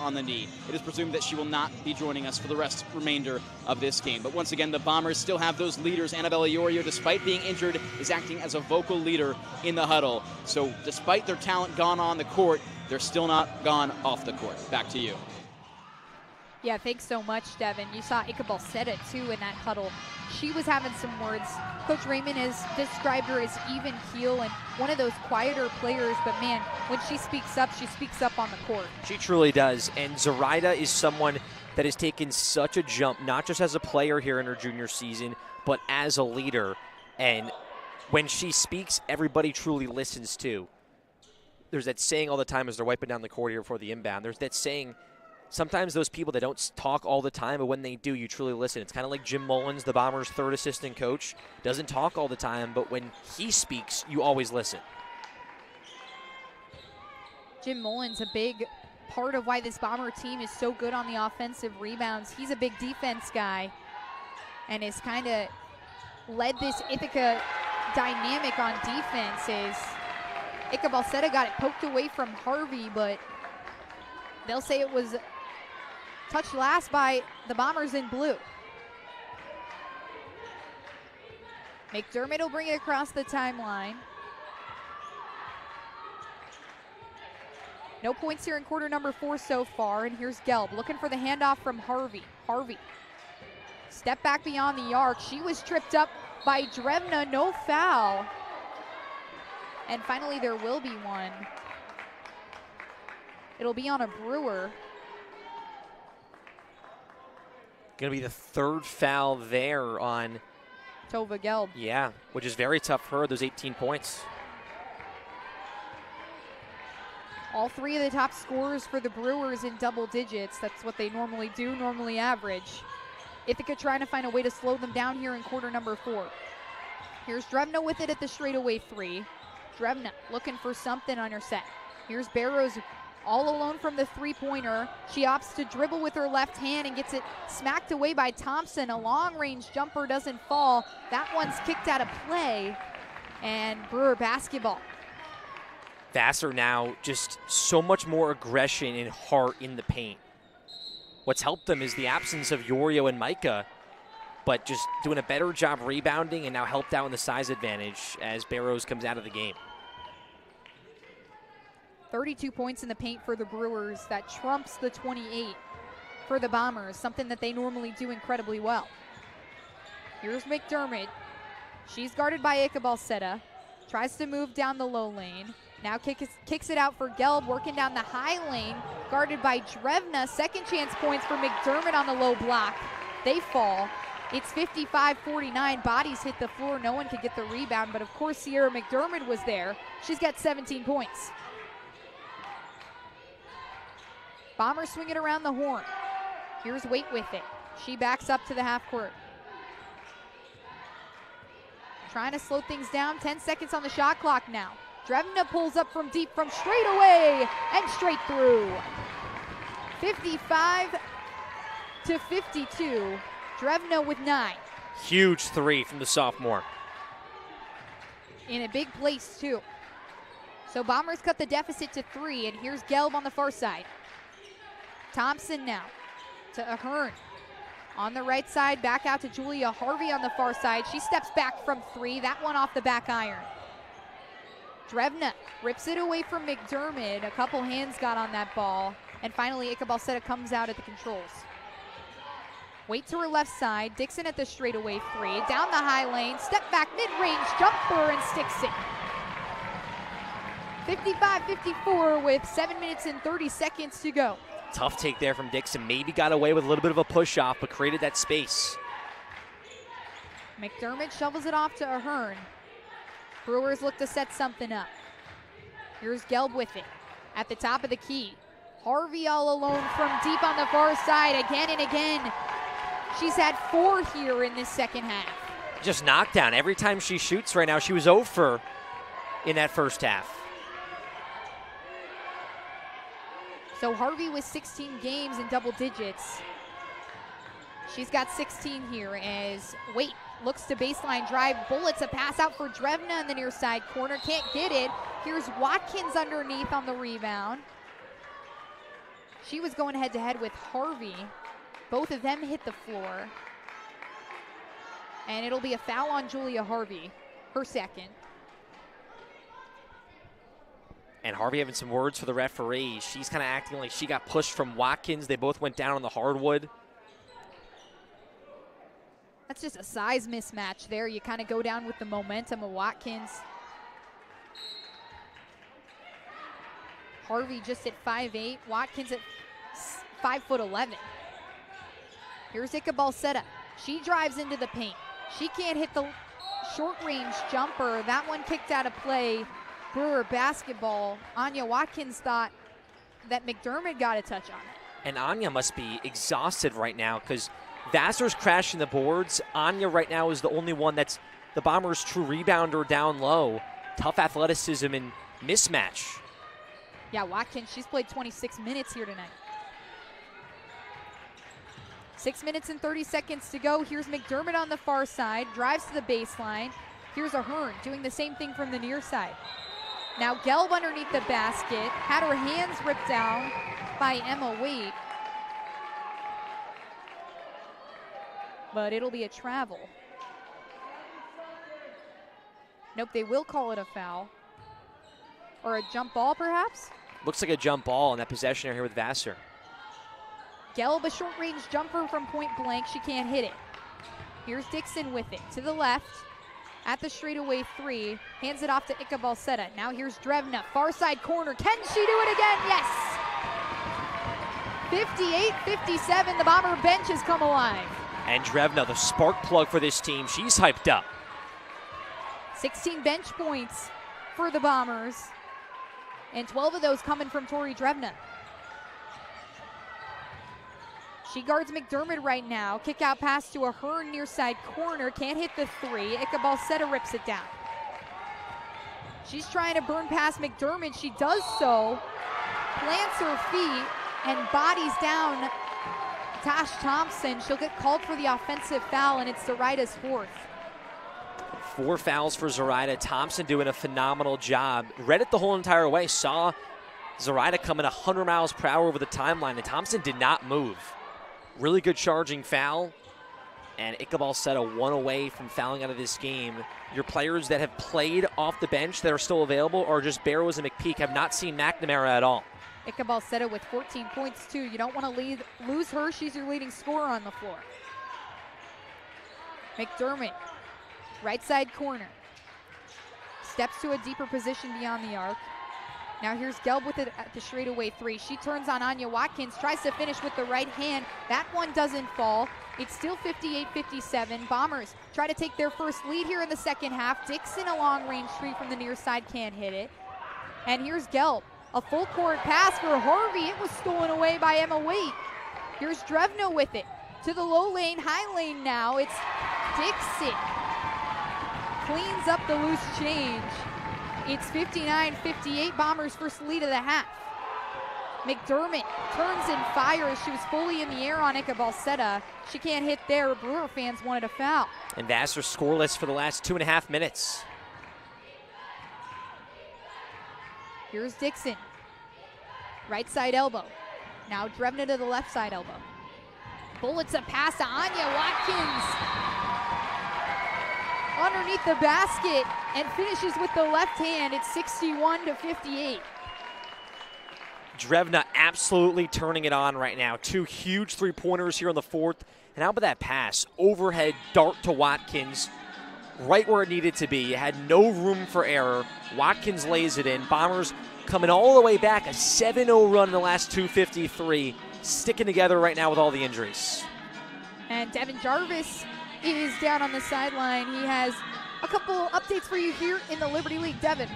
on the knee. It is presumed that she will not be joining us for the remainder of this game. But once again, the Bombers still have those leaders. Annabella Iorio, despite being injured, is acting as a vocal leader in the huddle. So despite their talent gone on the court, they're still not gone off the court. Back to you. Yeah, thanks so much, Devin. You saw Ika Balsetta, too, in that huddle. She was having some words. Coach Raymond has described her as even keel and one of those quieter players, but man, when she speaks up on the court. She truly does, and Zoraida is someone that has taken such a jump, not just as a player here in her junior season, but as a leader. And when she speaks, everybody truly listens too. There's that saying all the time as they're wiping down the court here before the inbound. There's that saying, sometimes those people that don't talk all the time, but when they do, you truly listen. It's kind of like Jim Mullins, the Bombers' third assistant coach. Doesn't talk all the time, but when he speaks, you always listen. Jim Mullins, a big part of why this Bomber team is so good on the offensive rebounds. He's a big defense guy and has kind of led this Ithaca dynamic on defenses. Ika Balsetta got it poked away from Harvey, but they'll say it was touched last by the Bombers in blue. McDermott will bring it across the timeline. No points here in quarter number 4 so far, and here's Gelb looking for the handoff from Harvey. Harvey, step back beyond the arc. She was tripped up by Drevna, no foul. And finally there will be one. It'll be on a Brewer. Going to be the third foul there on Tova Gelb. Yeah, which is very tough for her, those 18 points. All 3 of the top scorers for the Brewers in double digits. That's what they normally do, normally average. Ithaca trying to find a way to slow them down here in quarter number 4. Here's Drevna with it at the straightaway 3. Drevna looking for something on her set. Here's Barrows all alone from the three-pointer. She opts to dribble with her left hand and gets it smacked away by Thompson. A long-range jumper doesn't fall. That one's kicked out of play, and Brewer basketball. Vassar now just so much more aggression and heart in the paint. What's helped them is the absence of Yorio and Micah, but just doing a better job rebounding and now helped out in the size advantage as Barrows comes out of the game. 32 points in the paint for the Brewers. That trumps the 28 for the Bombers, something that they normally do incredibly well. Here's McDermott. She's guarded by Ichabal-Seta. Tries to move down the low lane. Now kicks it out for Gelb, working down the high lane, guarded by Drevna. Second chance points for McDermott on the low block. They fall. It's 55-49. Bodies hit the floor. No one could get the rebound, but of course Sierra McDermott was there. She's got 17 points. Bombers swing it around the horn. Here's Waite with it. She backs up to the half court. Trying to slow things down. 10 seconds on the shot clock now. Drevna pulls up from deep from straight away and straight through. 55-52. Drevna with 9. Huge three from the sophomore. In a big place too. So Bombers cut the deficit to 3, and here's Gelb on the far side. Thompson now to Ahern. On the right side, back out to Julia Harvey on the far side. She steps back from 3. That one off the back iron. Drevna rips it away from McDermott. A couple hands got on that ball. And finally, Ichabal-Seta comes out at the controls. Waite to her left side. Dixon at the straightaway 3. Down the high lane. Step back, mid-range jumper, and sticks it. 55-54 with 7 minutes and 30 seconds to go. Tough take there from Dixon. Maybe got away with a little bit of a push-off, but created that space. McDermott shovels it off to Ahern. Brewers look to set something up. Here's Gelb with it at the top of the key. Harvey all alone from deep on the far side again and again. She's had 4 here in this second half. Just knockdown. Every time she shoots right now, she was 0 for in that first half. So Harvey with 16 games in double digits. She's got 16 here as Waite looks to baseline drive, bullets a pass out for Drevna in the near side corner, can't get it. Here's Watkins underneath on the rebound. She was going head to head with Harvey. Both of them hit the floor. And it'll be a foul on Julia Harvey, her second. And Harvey having some words for the referee. She's kind of acting like she got pushed from Watkins. They both went down on the hardwood. That's just a size mismatch there. You kind of go down with the momentum of Watkins. Harvey just at 5'8", Watkins at 5'11". Here's Ichabal-Seta. She drives into the paint. She can't hit the short-range jumper. That one kicked out of play. Brewer basketball. Anya Watkins thought that McDermott got a touch on it. And Anya must be exhausted right now because Vassar's crashing the boards. Anya right now is the only one that's the Bombers' true rebounder down low. Tough athleticism and mismatch. Yeah, Watkins, she's played 26 minutes here tonight. 6 minutes and 30 seconds to go. Here's McDermott on the far side, drives to the baseline. Here's Ahern doing the same thing from the near side. Now Gelb underneath the basket, had her hands ripped down by Emma Waite. But it'll be a travel. Nope, they will call it a foul. Or a jump ball, perhaps? Looks like a jump ball in that possession here with Vassar. Gelb, a short-range jumper from point blank. She can't hit it. Here's Dixon with it to the left. At the straightaway 3, hands it off to Ichabal-Seta. Now here's Drevna, far side corner. Can she do it again? Yes! 58-57, the Bomber bench has come alive. And Drevna, the spark plug for this team, she's hyped up. 16 bench points for the Bombers, and 12 of those coming from Tori Drevna. She guards McDermott right now. Kick out pass to Ahern near side corner. Can't hit the 3. Ichabal-Seta rips it down. She's trying to burn past McDermott. She does so, plants her feet, and bodies down Tash Thompson. She'll get called for the offensive foul, and it's Zoraita's fourth. 4 fouls for Zoraita. Thompson doing a phenomenal job. Read it the whole entire way. Saw Zoraita coming 100 miles per hour over the timeline, and Thompson did not move. Really good charging foul. And Iqbal Seta 1 away from fouling out of this game. Your players that have played off the bench that are still available are just Barrows and McPeak. Have not seen McNamara at all. Iqbal Seta with 14 points too. You don't want to lose her. She's your leading scorer on the floor. McDermott, right side corner. Steps to a deeper position beyond the arc. Now here's Gelb with it at the straightaway 3. She turns on Anya Watkins, tries to finish with the right hand. That one doesn't fall. It's still 58-57. Bombers try to take their first lead here in the second half. Dixon, a long-range three from the near side, can't hit it. And here's Gelb, a full-court pass for Harvey. It was stolen away by Emma Waite. Here's Drevno with it. To the low lane, high lane now. It's Dixon. Cleans up the loose change. It's 59-58, Bombers' first lead of the half. McDermott turns and fires. She was fully in the air on Iqbal Seta. She can't hit there. Brewer fans wanted a foul. And Vassar scoreless for the last 2.5 minutes. Here's Dixon. Right side elbow. Now Drevna to the left side elbow. Bullets a pass to Anya Watkins. Underneath the basket and finishes with the left hand. It's 61-58. Drevna absolutely turning it on right now. 2 huge three-pointers here in the fourth. And how about that pass? Overhead dart to Watkins, right where it needed to be. It had no room for error. Watkins lays it in. Bombers coming all the way back. A 7-0 run in the last 2:53. Sticking together right now with all the injuries. And Devin Jarvis is down on the sideline. He has a couple updates for you here in the Liberty League. Devin.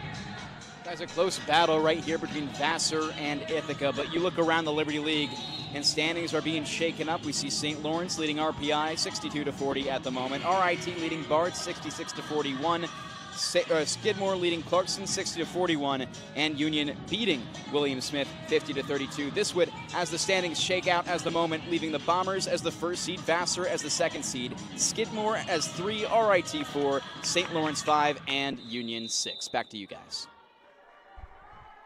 Guys, a close battle right here between Vassar and Ithaca, but you look around the Liberty League and standings are being shaken up. We see St. Lawrence leading RPI 62-40 at the moment. RIT leading Bard 66-41. Skidmore leading Clarkson 60-41, and Union beating William Smith 50-32. This would, as the standings shake out as the moment, leaving the Bombers as the first seed, Vassar as the second seed, Skidmore as 3, RIT 4, St. Lawrence 5, and Union 6. Back to you guys.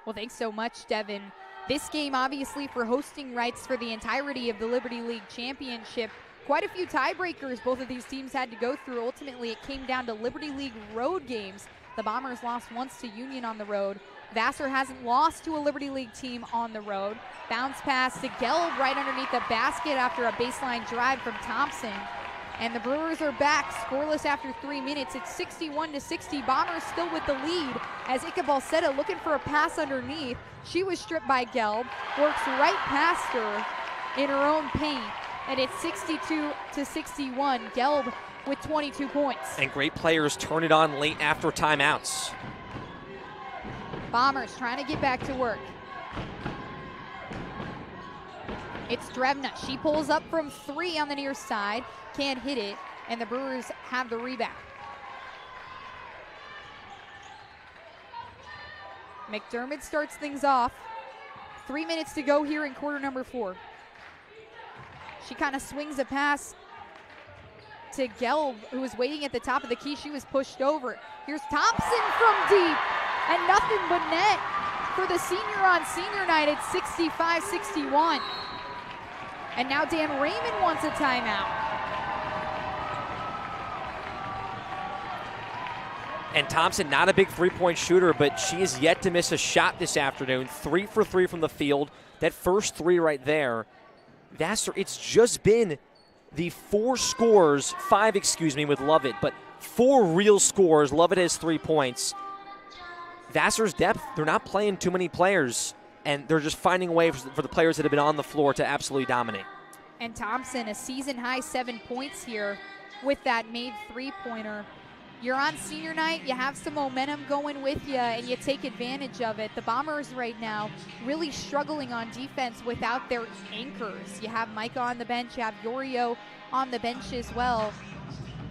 Well, thanks so much, Devin. This game, obviously, for hosting rights for the entirety of the Liberty League Championship. Quite a few tiebreakers both of these teams had to go through. Ultimately, it came down to Liberty League road games. The Bombers lost once to Union on the road. Vassar hasn't lost to a Liberty League team on the road. Bounce pass to Gelb right underneath the basket after a baseline drive from Thompson. And the Brewers are back, scoreless after 3 minutes. It's 61-60. Bombers still with the lead as Iqbal Seta looking for a pass underneath. She was stripped by Gelb, works right past her in her own paint. And it's 62-61. Gelb with 22 points. And great players turn it on late after timeouts. Bombers trying to get back to work. It's Drevna. She pulls up from 3 on the near side. Can't hit it. And the Brewers have the rebound. McDermott starts things off. 3 minutes to go here in quarter number 4. She kind of swings a pass to Gelb, who was waiting at the top of the key. She was pushed over. Here's Thompson from deep, and nothing but net for the senior on senior night at 65-61. And now Dan Raymond wants a timeout. And Thompson, not a big three-point shooter, but she is yet to miss a shot this afternoon. 3 for 3 from the field. That first 3 right there. Vassar, it's just been the 4 scores, 5, with Lovett, but 4 real scores. Lovett has 3 points. Vassar's depth, they're not playing too many players, and they're just finding a way for the players that have been on the floor to absolutely dominate. And Thompson, a season-high 7 points here with that made three-pointer. You're on senior night, you have some momentum going with you, and you take advantage of it. The Bombers right now really struggling on defense without their anchors. You have Micah on the bench, you have Yorio on the bench as well.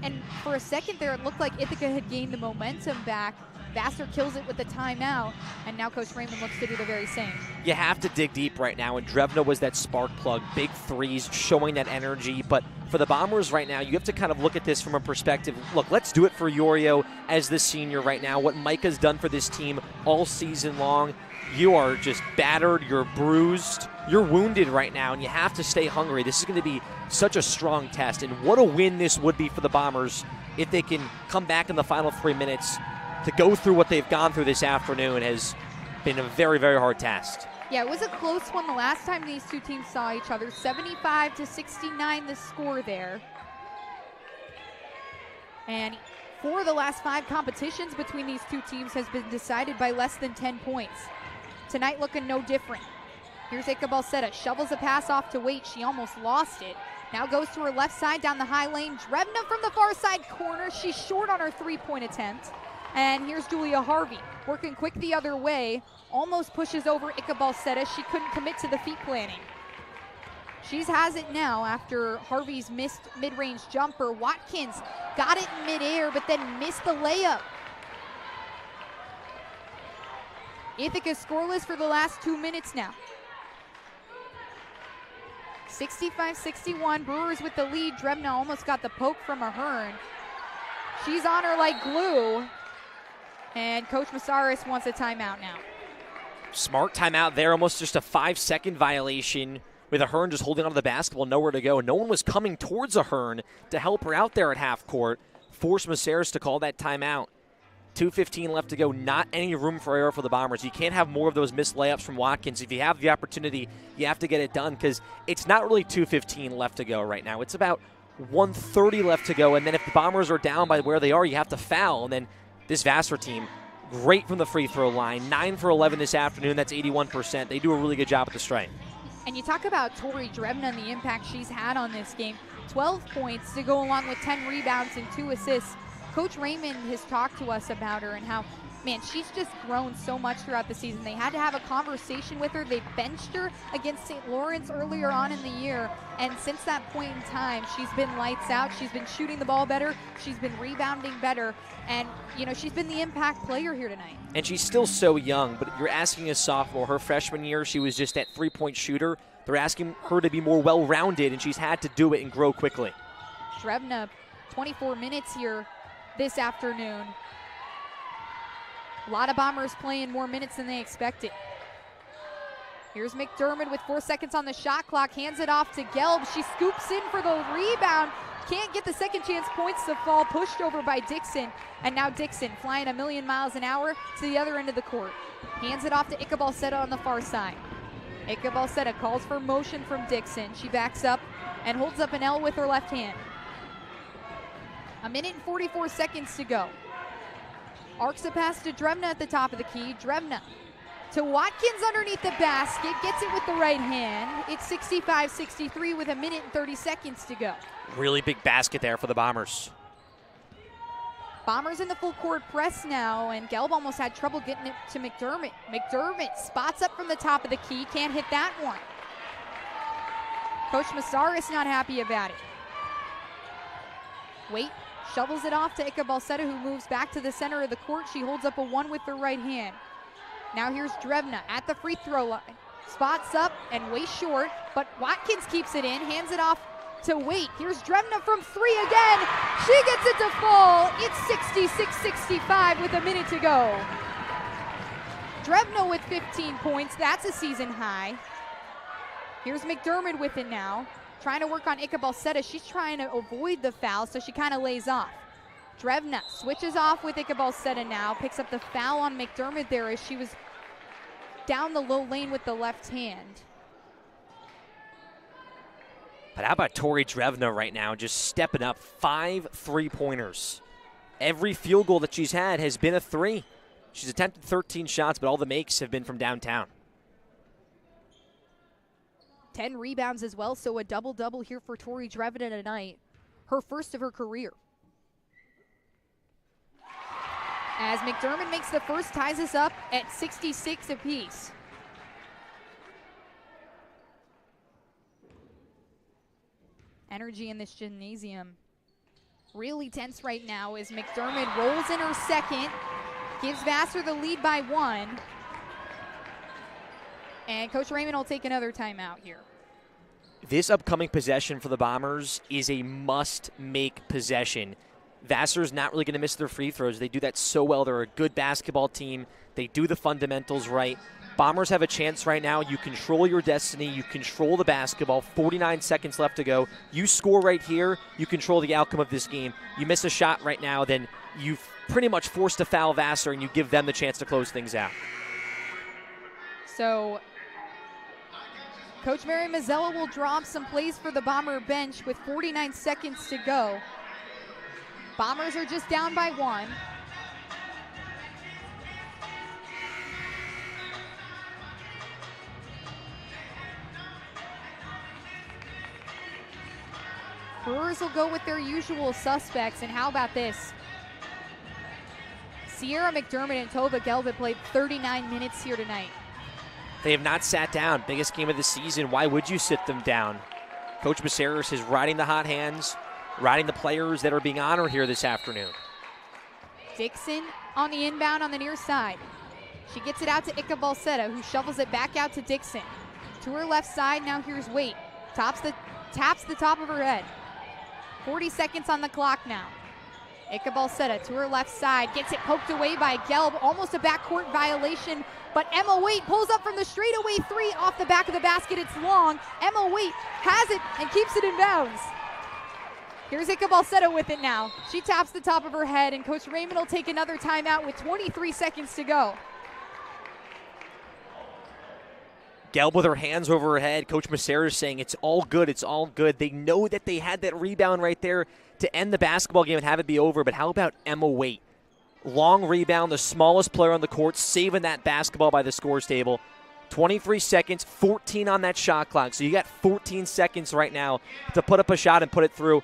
And for a second there, it looked like Ithaca had gained the momentum back, Vassar kills it with the timeout, and now Coach Raymond looks to do the very same. You have to dig deep right now, and Drevna was that spark plug, big threes, showing that energy. But for the Bombers right now, you have to kind of look at this from a perspective. Look, let's do it for Yorio as the senior right now. What Micah's done for this team all season long. You are just battered, you're bruised, you're wounded right now, and you have to stay hungry. This is going to be such a strong test, and what a win this would be for the Bombers if they can come back in the final 3 minutes. To go through what they've gone through this afternoon has been a very, very hard task. Yeah, it was a close one the last time these two teams saw each other. 75-69 the score there. And 4 of the last 5 competitions between these two teams has been decided by less than 10 points. Tonight looking no different. Here's Ithaca Balsetta, shovels a pass off to Waite. She almost lost it. Now goes to her left side down the high lane. Drevna from the far side corner. She's short on her 3-point attempt. And here's Julia Harvey, working quick the other way, almost pushes over Ithaca Balsetta. She couldn't commit to the feet planting. She has it now after Harvey's missed mid-range jumper. Watkins got it in midair, but then missed the layup. Ithaca scoreless for the last 2 minutes now. 65-61, Brewers with the lead. Drevna almost got the poke from Ahern. She's on her like glue. And Coach Massaris wants a timeout now. Smart timeout there, almost just a 5-second violation with Ahern just holding onto the basketball, nowhere to go. No one was coming towards Ahern to help her out there at half court. Forced Massaris to call that timeout. 2:15 left to go, not any room for error for the Bombers. You can't have more of those missed layups from Watkins. If you have the opportunity, you have to get it done because it's not really 2:15 left to go right now. It's about 1:30 left to go, and then if the Bombers are down by where they are, you have to foul, and then this Vassar team, great from the free throw line. 9 for 11 this afternoon. That's 81%. They do a really good job at the stripe. And you talk about Tori Drevna and the impact she's had on this game. 12 points to go along with 10 rebounds and 2 assists. Coach Raymond has talked to us about her and how, man, she's just grown so much throughout the season. They had to have a conversation with her. They benched her against St. Lawrence earlier on in the year. And since that point in time, she's been lights out. She's been shooting the ball better. She's been rebounding better. And, you know, she's been the impact player here tonight. And she's still so young, but you're asking a sophomore. Her freshman year, she was just that three-point shooter. They're asking her to be more well-rounded, and she's had to do it and grow quickly. Drevna, 24 minutes here this afternoon. A lot of Bombers playing more minutes than they expected. Here's McDermott with 4 seconds on the shot clock. Hands it off to Gelb. She scoops in for the rebound. Can't get the second chance points to fall. Pushed over by Dixon. And now Dixon flying a million miles an hour to the other end of the court. Hands it off to Ithaca Balsetta on the far side. Ithaca Balsetta calls for motion from Dixon. She backs up and holds up an L with her left hand. 1 minute and 44 seconds to go. Arcs a pass to Drevna at the top of the key. Drevna to Watkins underneath the basket. Gets it with the right hand. It's 65-63 with 1 minute and 30 seconds to go. Really big basket there for the Bombers. Bombers in the full court press now, and Gelb almost had trouble getting it to McDermott. McDermott spots up from the top of the key. Can't hit that one. Coach Massaris not happy about it. Waite shovels it off to Ithaca Balsetta, who moves back to the center of the court. She holds up a 1 with her right hand. Now here's Drevna at the free throw line. Spots up and way short, but Watkins keeps it in, hands it off to Waite. Here's Drevna from 3 again. She gets it to fall. It's 66-65 with 1 minute to go. Drevna with 15 points. That's a season high. Here's McDermott with it now. Trying to work on Ithaca Balsetta. She's trying to avoid the foul, so she kind of lays off. Drevna switches off with Ithaca Balsetta now. Picks up the foul on McDermott there as she was down the low lane with the left hand. But how about Tori Drevna right now just stepping up? 5 3-pointers. Every field goal that she's had has been a 3. She's attempted 13 shots, but all the makes have been from downtown. 10 rebounds as well, so a double-double here for Tori Drevna tonight. Her first of her career. As McDermott makes the first, ties us up at 66 apiece. Energy in this gymnasium really tense right now as McDermott rolls in her second. gives Vassar the lead by 1. And Coach Raymond will take another timeout here. This upcoming possession for the Bombers is a must-make possession. Vassar's not really going to miss their free throws. They do that so well. They're a good basketball team. They do the fundamentals right. Bombers have a chance right now. You control your destiny. You control the basketball. 49 seconds left to go. You score right here, you control the outcome of this game. You miss a shot right now, then you've pretty much forced a foul Vassar, and you give them the chance to close things out. So Coach Mary Mazzella will draw up some plays for the Bomber bench with 49 seconds to go. Bombers are just down by 1. Brewers will go with their usual suspects, and how about this? Sierra McDermott and Tova Gelb have played 39 minutes here tonight. They have not sat down. Biggest game of the season. Why would you sit them down? Coach Maceras is riding the hot hands, riding the players that are being honored here this afternoon. Dixon on the inbound on the near side. She gets it out to Ika Balsetta, who shovels it back out to Dixon. To her left side, now here's Waite. Taps the top of her head. 40 seconds on the clock now. Ika Balsetta to her left side, gets it poked away by Gelb, almost a backcourt violation, but Emma Waite pulls up from the straightaway 3 off the back of the basket. It's long. Emma Waite has it and keeps it in bounds. Here's Ika Balsetta with it now. She taps the top of her head, and Coach Raymond will take another timeout with 23 seconds to go. Gelb with her hands over her head. Coach Maceras saying it's all good, it's all good. They know that they had that rebound right there to end the basketball game and have it be over, but how about Emma Waite? Long rebound, the smallest player on the court, saving that basketball by the scores table. 23 seconds, 14 on that shot clock. So you got 14 seconds right now to put up a shot and put it through.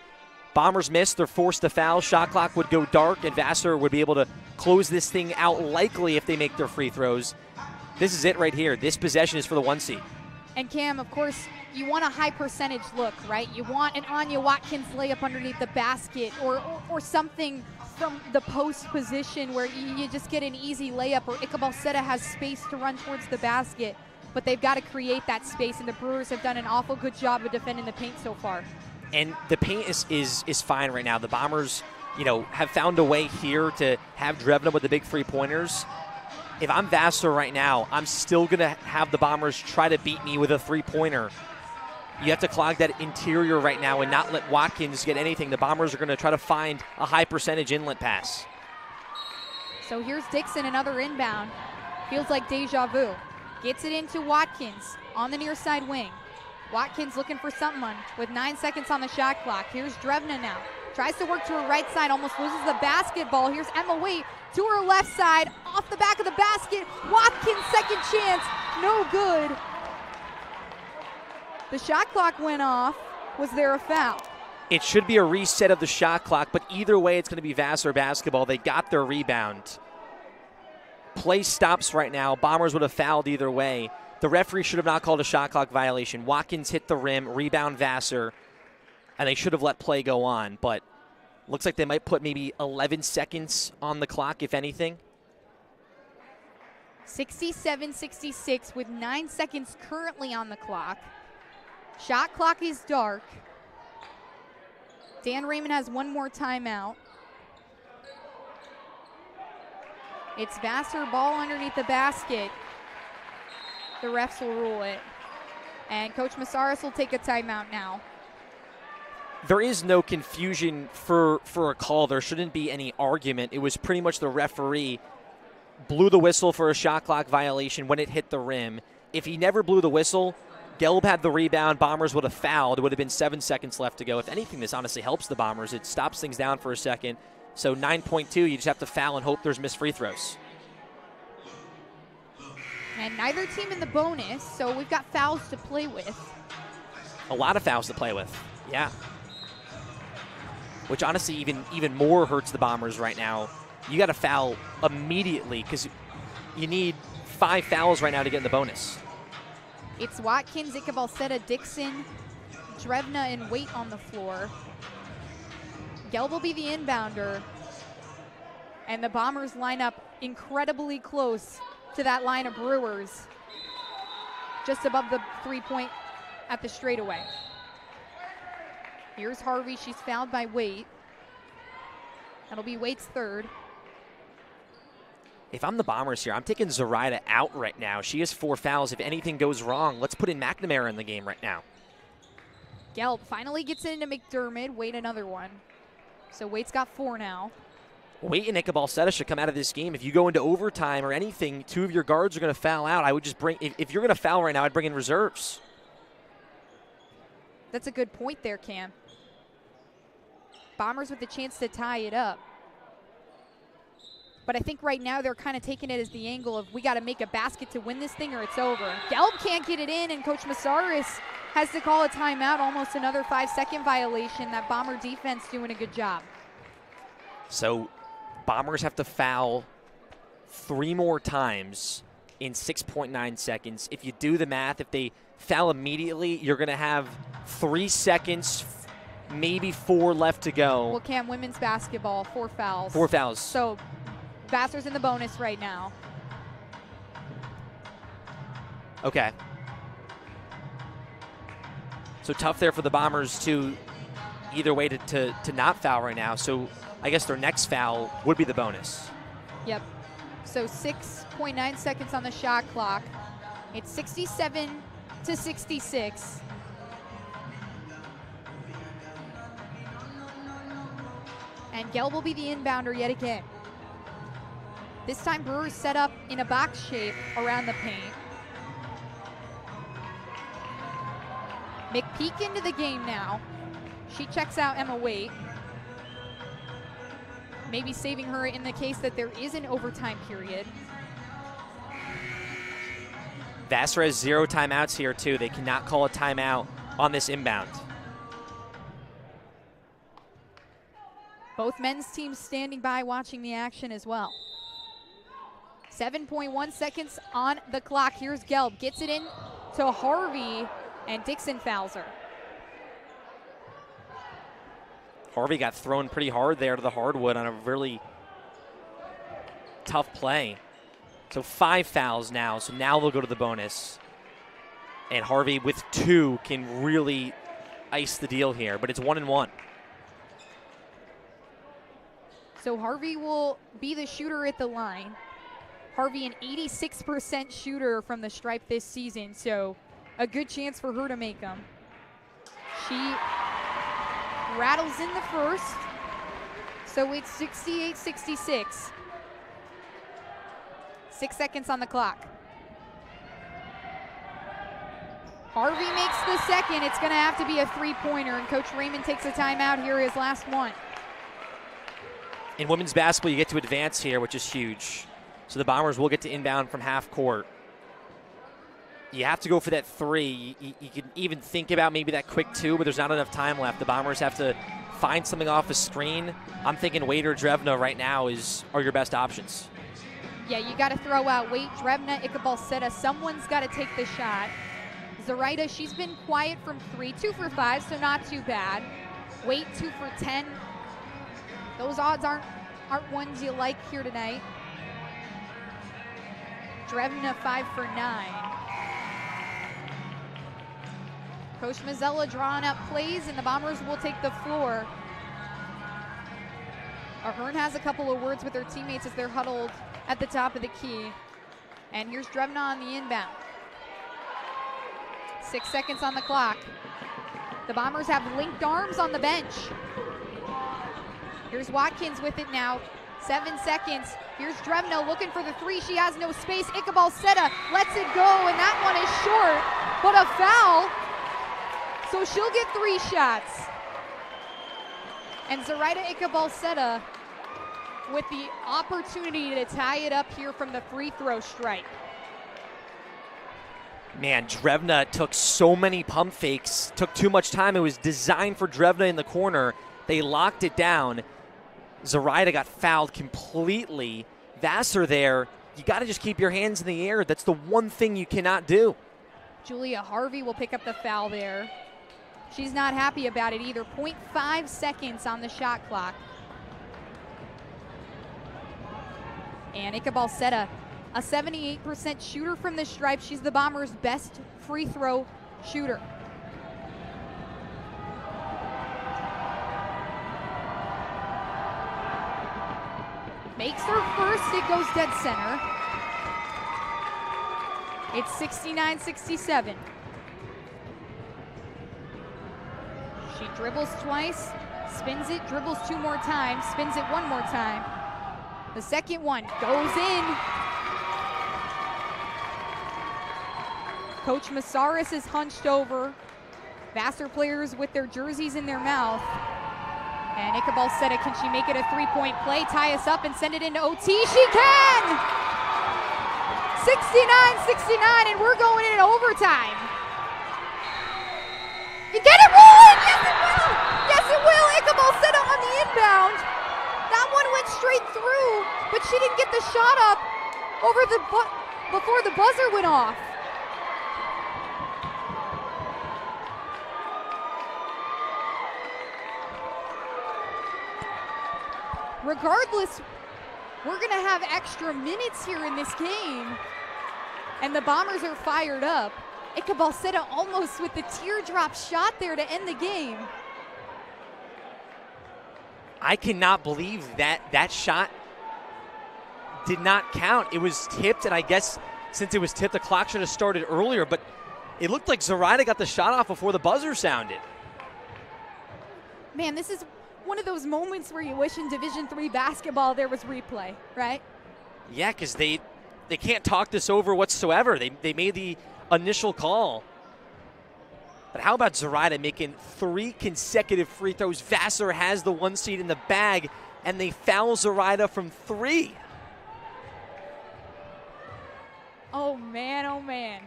Bombers missed, they're forced to foul. Shot clock would go dark, and Vassar would be able to close this thing out likely if they make their free throws. This is it right here. This possession is for the 1 seed. And Cam, of course, you want a high percentage look, right? You want an Anya Watkins layup underneath the basket or something from the post position where you just get an easy layup, or Ika Balsetta has space to run towards the basket. But they've got to create that space, and the Brewers have done an awful good job of defending the paint so far. And the paint is fine right now. The Bombers, have found a way here to have Drevna with the big three-pointers. If I'm Vassar right now, I'm still going to have the Bombers try to beat me with a three-pointer. You have to clog that interior right now and not let Watkins get anything. The Bombers are going to try to find a high-percentage inlet pass. So here's Dixon, another inbound. Feels like deja vu. Gets it into Watkins on the near side wing. Watkins looking for someone with 9 seconds on the shot clock. Here's Drevna now. Tries to work to her right side, almost loses the basketball. Here's Emma Waite to her left side, off the back of the basket. Watkins, second chance, no good. The shot clock went off. Was there a foul? It should be a reset of the shot clock, but either way, it's going to be Vassar basketball. They got their rebound. Play stops right now. Bombers would have fouled either way. The referee should have not called a shot clock violation. Watkins hit the rim, rebound Vassar, and they should have let play go on, but looks like they might put maybe 11 seconds on the clock, if anything. 67-66 with 9 seconds currently on the clock. Shot clock is dark. Dan Raymond has one more timeout. It's Vassar, ball underneath the basket. The refs will rule it. And Coach Maceras will take a timeout now. There is no confusion for a call. There shouldn't be any argument. It was pretty much the referee blew the whistle for a shot clock violation when it hit the rim. If he never blew the whistle, Gelb had the rebound, Bombers would have fouled. It would have been 7 seconds left to go. If anything, this honestly helps the Bombers. It stops things down for a second. So 9.2, you just have to foul and hope there's missed free throws. And neither team in the bonus, so we've got fouls to play with. A lot of fouls to play with, yeah. Which honestly even more hurts the Bombers right now. You got to foul immediately because you need 5 fouls right now to get in the bonus. It's Watkins, Ika Balsetta, Dixon, Drevna, and Waite on the floor. Gelb will be the inbounder. And the Bombers line up incredibly close to that line of Brewers, just above the 3-point at the straightaway. Here's Harvey. She's fouled by Waite. That'll be Waite's third. If I'm the Bombers here, I'm taking Zoraida out right now. She has 4 fouls. If anything goes wrong, let's put in McNamara in the game right now. Gelb finally gets it into McDermott. Waite another one. So Waite's got 4 now. Waite and Iqbal Seta should come out of this game. If you go into overtime or anything, 2 of your guards are going to foul out. I would just bring, if you're going to foul right now, I'd bring in reserves. That's a good point there, Cam. Bombers with the chance to tie it up. But I think right now they're kind of taking it as the angle of we got to make a basket to win this thing or it's over. Gelb can't get it in, and Coach Massaris has to call a timeout, almost another 5-second violation. That Bomber defense doing a good job. So Bombers have to foul 3 more times in 6.9 seconds. If you do the math, if they foul immediately, you're going to have 3 seconds, maybe 4 left to go. Well, Cam, women's basketball, 4 fouls. 4 fouls. So Vassar's in the bonus right now. Okay. So tough there for the Bombers to either way to not foul right now. So I guess their next foul would be the bonus. Yep. So 6.9 seconds on the shot clock. It's 67-66. And Gelb will be the inbounder yet again. This time Brewers set up in a box shape around the paint. McPeak into the game now. She checks out Emma Waite. Maybe saving her in the case that there is an overtime period. Vassar has 0 timeouts here too. They cannot call a timeout on this inbound. Both men's teams standing by watching the action as well. 7.1 seconds on the clock. Here's Gelb. Gets it in to Harvey, and Dixon fouls her. Harvey got thrown pretty hard there to the hardwood on a really tough play. So 5 fouls now. So now they'll go to the bonus. And Harvey with 2 can really ice the deal here, but it's 1-1. So Harvey will be the shooter at the line. Harvey, an 86% shooter from the stripe this season, so a good chance for her to make them. She rattles in the first, so it's 68-66. 6 seconds on the clock. Harvey makes the second. It's going to have to be a 3-pointer, and Coach Raymond takes a timeout here, his last one. In women's basketball, you get to advance here, which is huge. So the Bombers will get to inbound from half court. You have to go for that 3. You can even think about maybe that quick 2, but there's not enough time left. The Bombers have to find something off a screen. I'm thinking Waite or Drevna right now are your best options. Yeah, you got to throw out Waite, Drevna, Iqbal Seta. Someone's got to take the shot. Zoraida, she's been quiet from 3, 2 for 5, so not too bad. Waite, 2 for 10. Those odds aren't ones you like here tonight. Drevna 5 for 9. Coach Mazzella drawing up plays, and the Bombers will take the floor. Ahern has a couple of words with their teammates as they're huddled at the top of the key. And here's Drevna on the inbound. 6 seconds on the clock. The Bombers have linked arms on the bench. Here's Watkins with it now. 7 seconds. Here's Drevna looking for the 3. She has no space. Iqbal Seta lets it go, and that one is short, but a foul. So she'll get 3 shots. And Zoraida Iqbal Seta with the opportunity to tie it up here from the free throw strike. Man, Drevna took so many pump fakes, took too much time. It was designed for Drevna in the corner. They locked it down. Zoraida got fouled completely. Vassar there, you got to just keep your hands in the air. That's the one thing you cannot do. Julia Harvey will pick up the foul there. She's not happy about it either. 0.5 seconds on the shot clock. And Ika Balsetta, a 78% shooter from the stripe. She's the Bombers' best free throw shooter. Makes her first, it goes dead center. It's 69-67. She dribbles twice, spins it, dribbles 2 more times, spins it 1 more time. The second one goes in. Coach Massaris is hunched over. Vassar players with their jerseys in their mouth. And Ika Balsetta, can she make it a 3-point play, tie us up and send it into OT? She can! 69-69, and we're going in overtime. You get it rolling! Yes, it will! Yes, it will! Ika Balsetta on the inbound. That one went straight through, but she didn't get the shot up over the before the buzzer went off. Regardless, we're going to have extra minutes here in this game, and the Bombers are fired up. Ika Balsetta almost with the teardrop shot there to end the game. I cannot believe that shot did not count. It was tipped, and I guess since it was tipped, the clock should have started earlier, but it looked like Zoraida got the shot off before the buzzer sounded. Man, this is one of those moments where you wish in Division III basketball there was replay, right? Yeah, because they can't talk this over whatsoever. They made the initial call. But how about Zoraida making 3 consecutive free throws? Vassar has the 1 seed in the bag, and they foul Zoraida from 3. Oh man,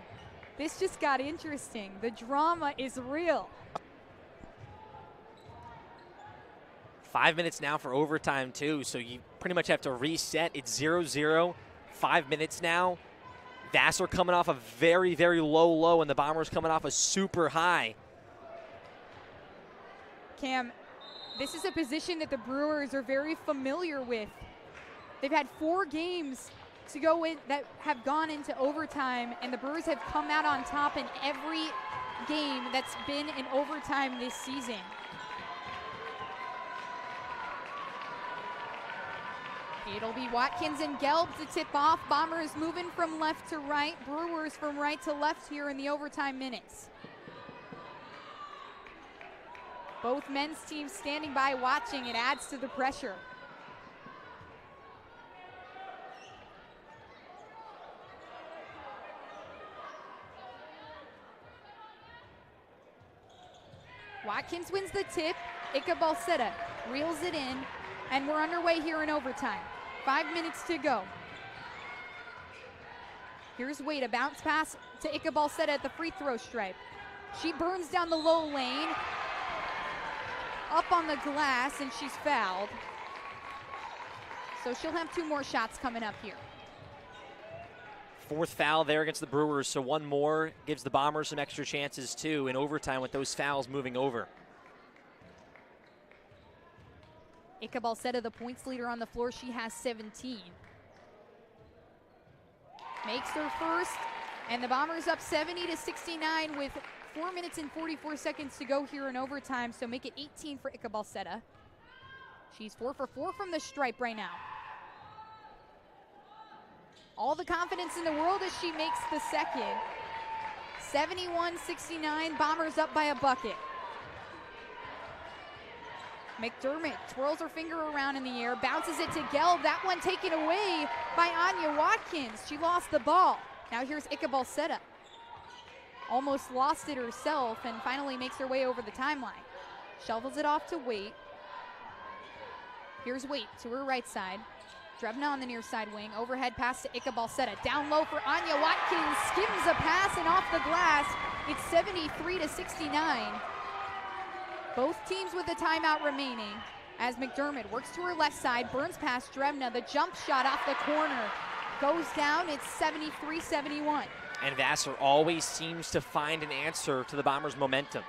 this just got interesting. The drama is real. 5 minutes now for overtime too, so you pretty much have to reset. It's 0-0, 5 minutes now. Vassar coming off a very, very low, and the Bombers coming off a super high. Cam, this is a position that the Brewers are very familiar with. They've had 4 games to go in that have gone into overtime, and the Brewers have come out on top in every game that's been in overtime this season. It'll be Watkins and Gelb to tip off. Bombers moving from left to right. Brewers from right to left here in the overtime minutes. Both men's teams standing by watching. It adds to the pressure. Watkins wins the tip. Ika Balsetta reels it in, and we're underway here in overtime. 5 minutes to go. Here's Wade, a bounce pass to Ika Balsetta at the free throw stripe. She burns down the low lane, up on the glass, and she's fouled. So she'll have 2 more shots coming up here. 4th foul there against the Brewers, so 1 more gives the Bombers some extra chances too in overtime with those fouls moving over. Ika Balsetta, the points leader on the floor, she has 17. Makes her first, and the Bombers up 70-69 with 4 minutes and 44 seconds to go here in overtime, so make it 18 for Ika Balsetta. She's 4 for 4 from the stripe right now. All the confidence in the world as she makes the second. 71-69, Bombers up by a bucket. McDermott twirls her finger around in the air, bounces it to Gelb. That one taken away by Anya Watkins. She lost the ball. Now here's Ika Balsetta. Almost lost it herself and finally makes her way over the timeline. Shovels it off to Waite. Here's Waite to her right side. Drebna on the near side wing. Overhead pass to Ika Balsetta. Down low for Anya Watkins. Skims a pass and off the glass. It's 73-69. Both teams with a timeout remaining as McDermott works to her left side, burns past Drebna. The jump shot off the corner goes down. It's 73-71. And Vassar always seems to find an answer to the Bombers' momentum.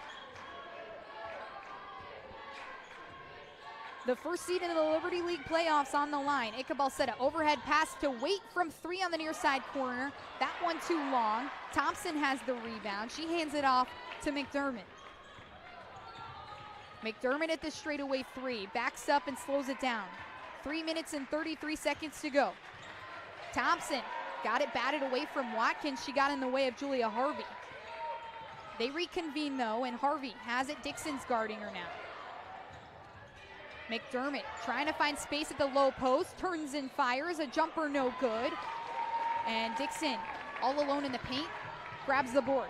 The first seed in the Liberty League playoffs on the line. Ichabod overhead pass to Waite from 3 on the near side corner. That one too long. Thompson has the rebound. She hands it off to McDermott. McDermott at the straightaway 3. Backs up and slows it down. 3 minutes and 33 seconds to go. Thompson got it batted away from Watkins. She got in the way of Julia Harvey. They reconvene though, and Harvey has it. Dixon's guarding her now. McDermott trying to find space at the low post, turns and fires, a jumper no good. And Dixon, all alone in the paint, grabs the board.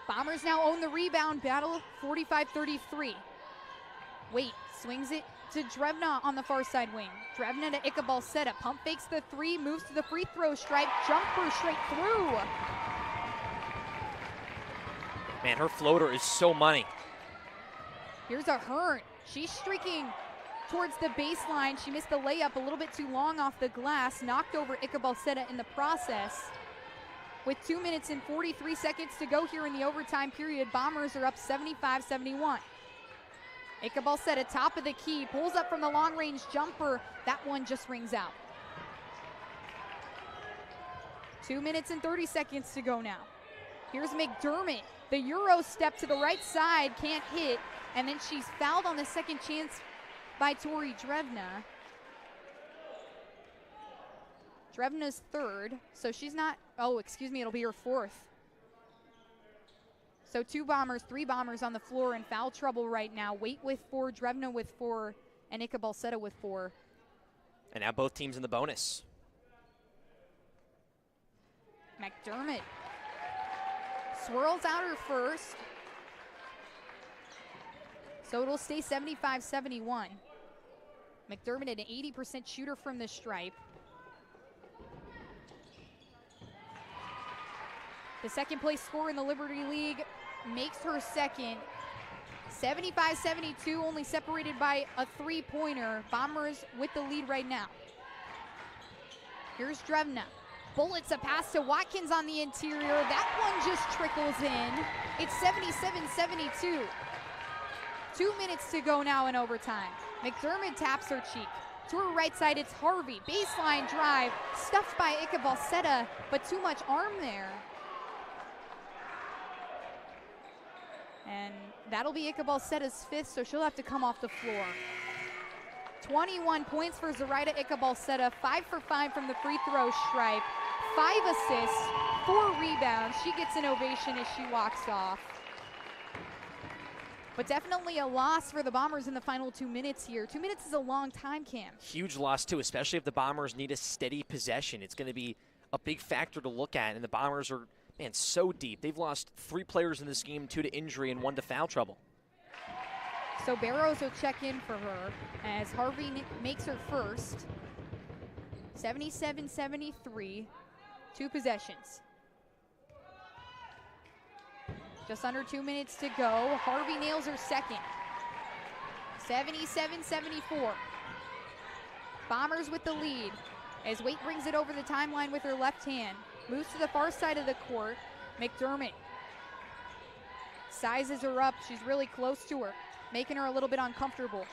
Bombers now own the rebound battle, 45-33. Waite swings it to Drevna on the far side wing. Drevna to Ichabod, pump fakes the 3, moves to the free throw stripe, jumper straight through. Man, her floater is so money. Here's a Hearn. She's streaking towards the baseline. She missed the layup a little bit too long off the glass, knocked over Ichabod in the process. With 2 minutes and 43 seconds to go here in the overtime period, Bombers are up 75-71. Ichabod top of the key, pulls up from the long-range jumper. That one just rings out. 2 minutes and 30 seconds to go now. Here's McDermott. The Euro step to the right side, can't hit. And then she's fouled on the second chance by Tori Drevna. Drevna's 3rd, so she's not, it'll be her 4th. So 2 Bombers, 3 Bombers on the floor in foul trouble right now. Waite with 4, Drevna with 4, and Ichabod with 4. And now both teams in the bonus. McDermott swirls out her first. So it'll stay 75-71. McDermott an 80% shooter from the stripe. The second place scorer in the Liberty League makes her second. 75-72, only separated by a 3-pointer. Bombers with the lead right now. Here's Drevna. Bullets a pass to Watkins on the interior. That one just trickles in. It's 77-72. 2 minutes to go now in overtime. McDermott taps her cheek. To her right side, it's Harvey. Baseline drive, stuffed by Ichabod, but too much arm there. And that'll be Ichabod 5th, so she'll have to come off the floor. 21 points for Zoraida Ichabod, 5 for 5 from the free throw stripe, 5 assists, 4 rebounds. She gets an ovation as she walks off. But definitely a loss for the Bombers in the final 2 minutes here. 2 minutes is a long time, Cam. Huge loss, too, especially if the Bombers need a steady possession. It's going to be a big factor to look at, and the Bombers are, man, so deep. They've lost 3 players in this game, 2 to injury and 1 to foul trouble. So Barrows will check in for her as Harvey makes her first. 77-73, 2 possessions. Just under 2 minutes to go. Harvey nails her second. 77-74. Bombers with the lead as Waite brings it over the timeline with her left hand. Moves to the far side of the court. McDermott sizes her up. She's really close to her, making her a little bit uncomfortable.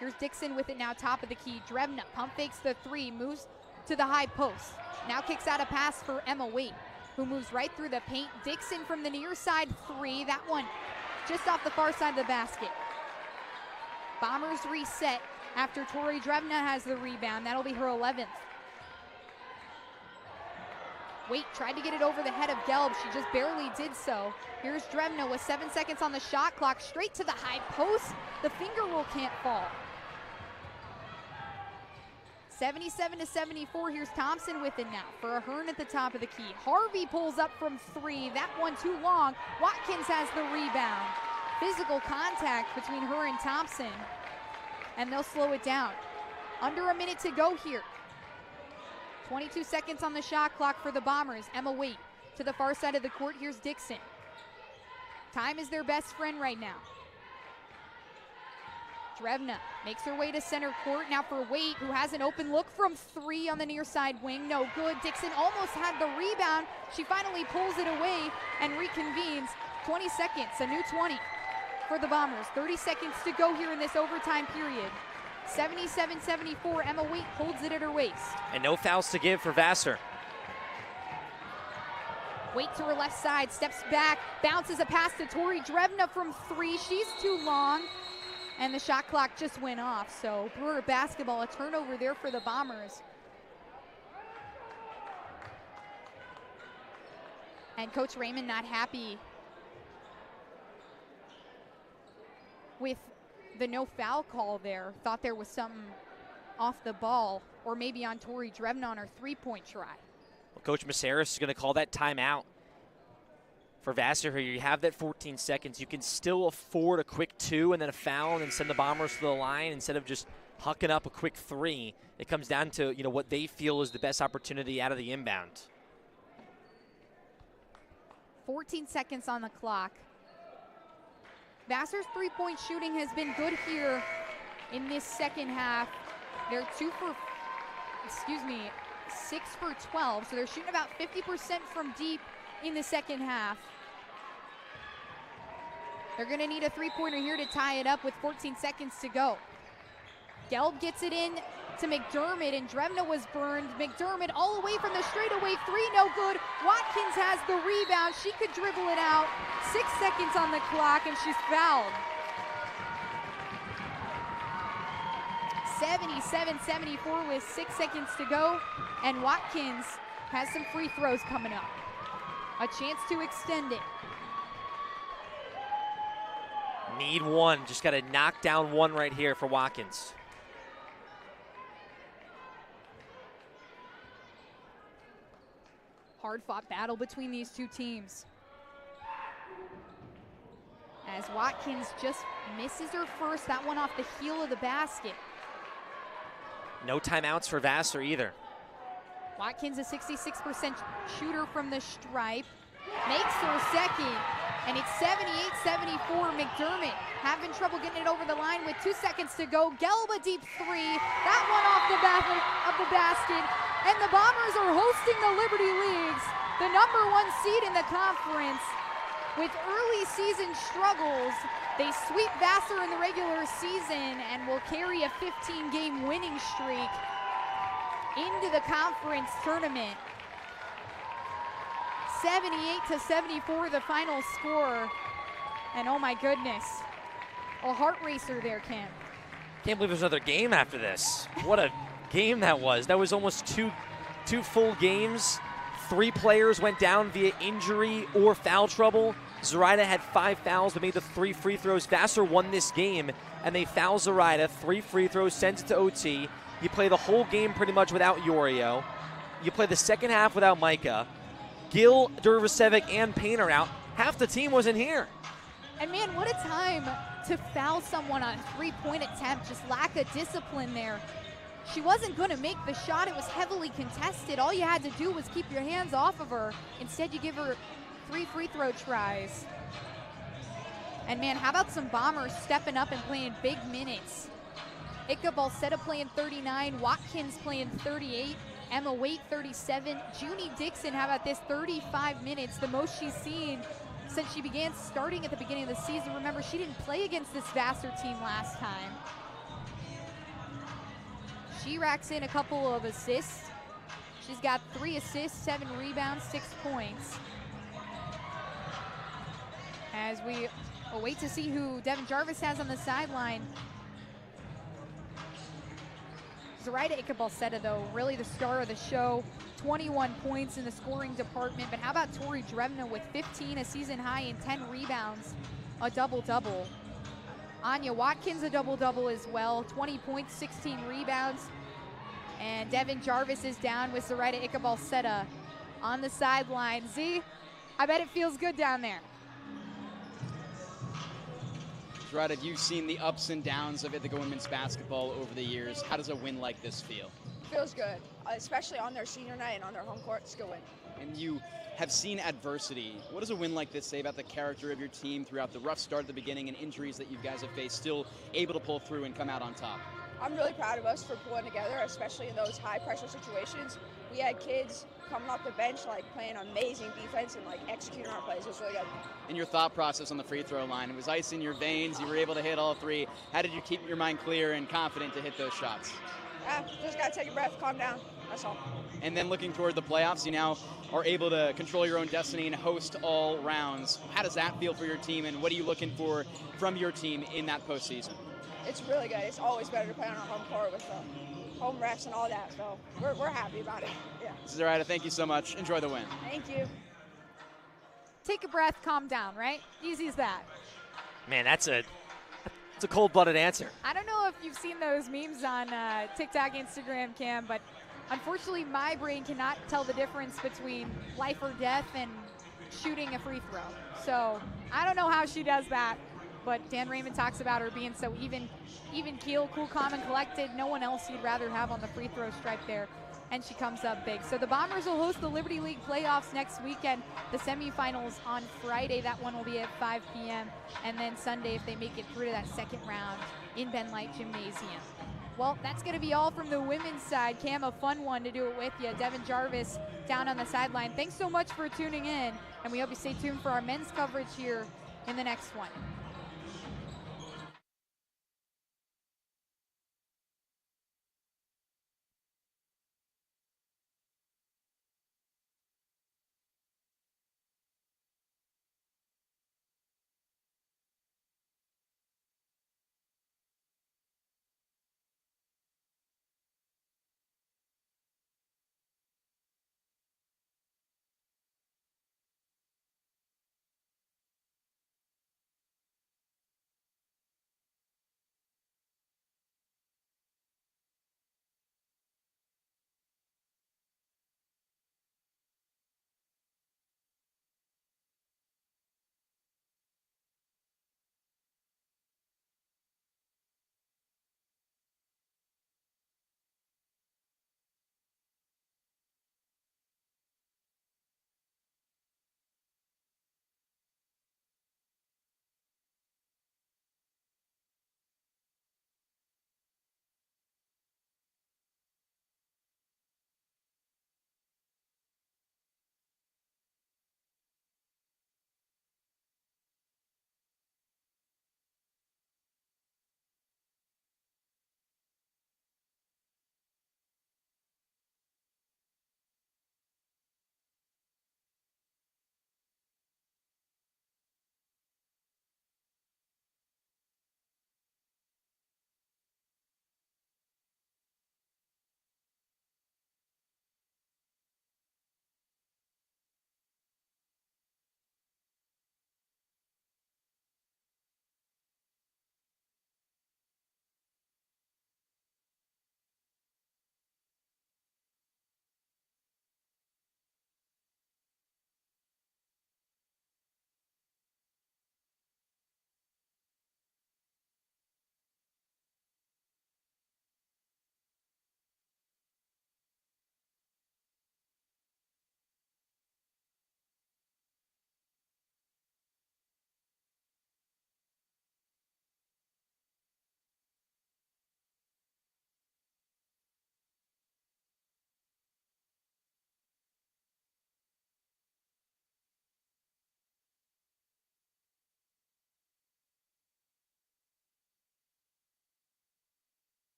Here's Dixon with it now, top of the key. Drevna pump fakes the 3, moves to the high post. Now kicks out a pass for Emma Waite, who moves right through the paint. Dixon from the near side 3. That one just off the far side of the basket. Bombers reset after Tori Drevna has the rebound. That'll be her 11th. Waite tried to get it over the head of Gelb. She just barely did so. Here's Drevna with 7 seconds on the shot clock. Straight to the high post. The finger roll can't fall. 77-74. Here's Thompson with it now for a Hearn at the top of the key. Harvey pulls up from 3. That one too long. Watkins has the rebound. Physical contact between her and Thompson, and they'll slow it down. Under a minute to go here. 22 seconds on the shot clock for the Bombers. Emma Waite to the far side of the court. Here's Dixon. Time is their best friend right now. Drevna makes her way to center court. Now for Waite, who has an open look from 3 on the near side wing. No good. Dixon almost had the rebound. She finally pulls it away and reconvenes. 20 seconds, a new 20. for the Bombers. 30 seconds to go here in this overtime period. 77-74, Emma Waite holds it at her waist. And no fouls to give for Vassar. Waite to her left side, steps back, bounces a pass to Tori Drevna from 3. She's too long, and the shot clock just went off. So Brewer basketball, a turnover there for the Bombers. And Coach Raymond not happy with the no foul call there. Thought there was something off the ball, or maybe on Tori Drevna on her three-point try. Well, Coach Maceris is going to call that timeout for Vassar here. You have that 14 seconds. You can still afford a quick 2 and then a foul and then send the Bombers to the line instead of just hucking up a quick 3. It comes down to, you know, what they feel is the best opportunity out of the inbound. 14 seconds on the clock. Vassar's three-point shooting has been good here in this second half. They're 6 for 12, so they're shooting about 50% from deep in the second half. They're gonna need a three-pointer here to tie it up with 14 seconds to go. Gelb gets it in to McDermott, and Drevna was burned. McDermott all the way from the straightaway 3, no good. Watkins has the rebound. She could dribble it out. 6 seconds on the clock, and she's fouled. 77-74 with 6 seconds to go, and Watkins has some free throws coming up. A chance to extend it. Need one. Just got to knock down one right here for Watkins. Hard-fought battle between these two teams. As Watkins just misses her first, that one off the heel of the basket. No timeouts for Vassar either. Watkins, a 66% shooter from the stripe, makes her second, and it's 78-74. McDermott having trouble getting it over the line with 2 seconds to go. Gelb a deep 3, that one off the basket, and the Bombers are hosting the Liberty Leagues, the #1 seed in the conference. With early season struggles, they sweep Vassar in the regular season and will carry a 15-game winning streak into the conference tournament. 78-74 the final score. And oh my goodness, a heart racer there, Cam. Can't believe there's another game after this. What a game that was. That was almost two full games. 3 players went down via injury or foul trouble. Zoraida had 5 fouls but made the 3 free throws. Vassar won this game, and they foul Zoraida. 3 free throws, sends it to OT. You play the whole game pretty much without Yorio. You play the second half without Micah. Gill, Dervasevic, and Payne are out. Half the team wasn't here. And man, what a time to foul someone on a 3-point attempt. Just lack of discipline there. She wasn't going to make the shot. It was heavily contested. All you had to do was keep your hands off of her. Instead, you give her 3 free throw tries. And man, how about some Bombers stepping up and playing big minutes? Ithaca Balsetta playing 39, Watkins playing 38, Emma Waite 37, Junie Dixon, how about this, 35 minutes, the most she's seen since she began starting at the beginning of the season. Remember, she didn't play against this Vassar team last time. She racks in a couple of assists. She's got 3 assists, 7 rebounds, 6 points. As we wait to see who Devin Jarvis has on the sideline. Zoraida Ithaca Balsetta, though, really the star of the show. 21 points in the scoring department. But how about Tori Drevna with 15, a season high, and 10 rebounds, a double-double. Anya Watkins, a double-double as well, 20 points, 16 rebounds. And Devin Jarvis is down with Zoraida Ithaca Balsetta on the sideline. Z, I bet it feels good down there. Zoraida, you've seen the ups and downs of Ithaca women's basketball over the years. How does a win like this feel? Feels good, especially on their senior night and on their home court. It's a good win. And you have seen adversity. What does a win like this say about the character of your team throughout the rough start at the beginning and injuries that you guys have faced, still able to pull through and come out on top? I'm really proud of us for pulling together, especially in those high-pressure situations. we had kids coming off the bench, like playing amazing defense and like executing our plays. It was really good. In your thought process on the free throw line, it was ice in your veins. You were able to hit all three. How did you keep your mind clear and confident to hit those shots? Just got to take a breath, calm down. That's all. And then looking toward the playoffs, you now are able to control your own destiny and host all rounds. How does that feel for your team, and what are you looking for from your team in that postseason? It's really good. It's always better to play on our home court with the home refs and all that, so we're happy about it. Yeah. Zuraidah, thank you so much. Enjoy the win. Thank you. Take a breath, calm down, right? Easy as that. Man, that's a cold-blooded answer. I don't know if you've seen those memes on TikTok, Instagram, Cam, but unfortunately my brain cannot tell the difference between life or death and shooting a free throw. So I don't know how she does that, but Dan Raymond talks about her being so even keel, cool, calm, and collected. No one else he'd rather have on the free throw stripe there, and she comes up big. So the Bombers will host the Liberty League playoffs next weekend. The semifinals on Friday. That one will be at 5 p.m. And then Sunday, if they make it through to that second round in Ben Light Gymnasium. Well, that's going to be all from the women's side. Cam, a fun one to do it with you. Devin Jarvis down on the sideline. Thanks so much for tuning in, and we hope you stay tuned for our men's coverage here in the next one.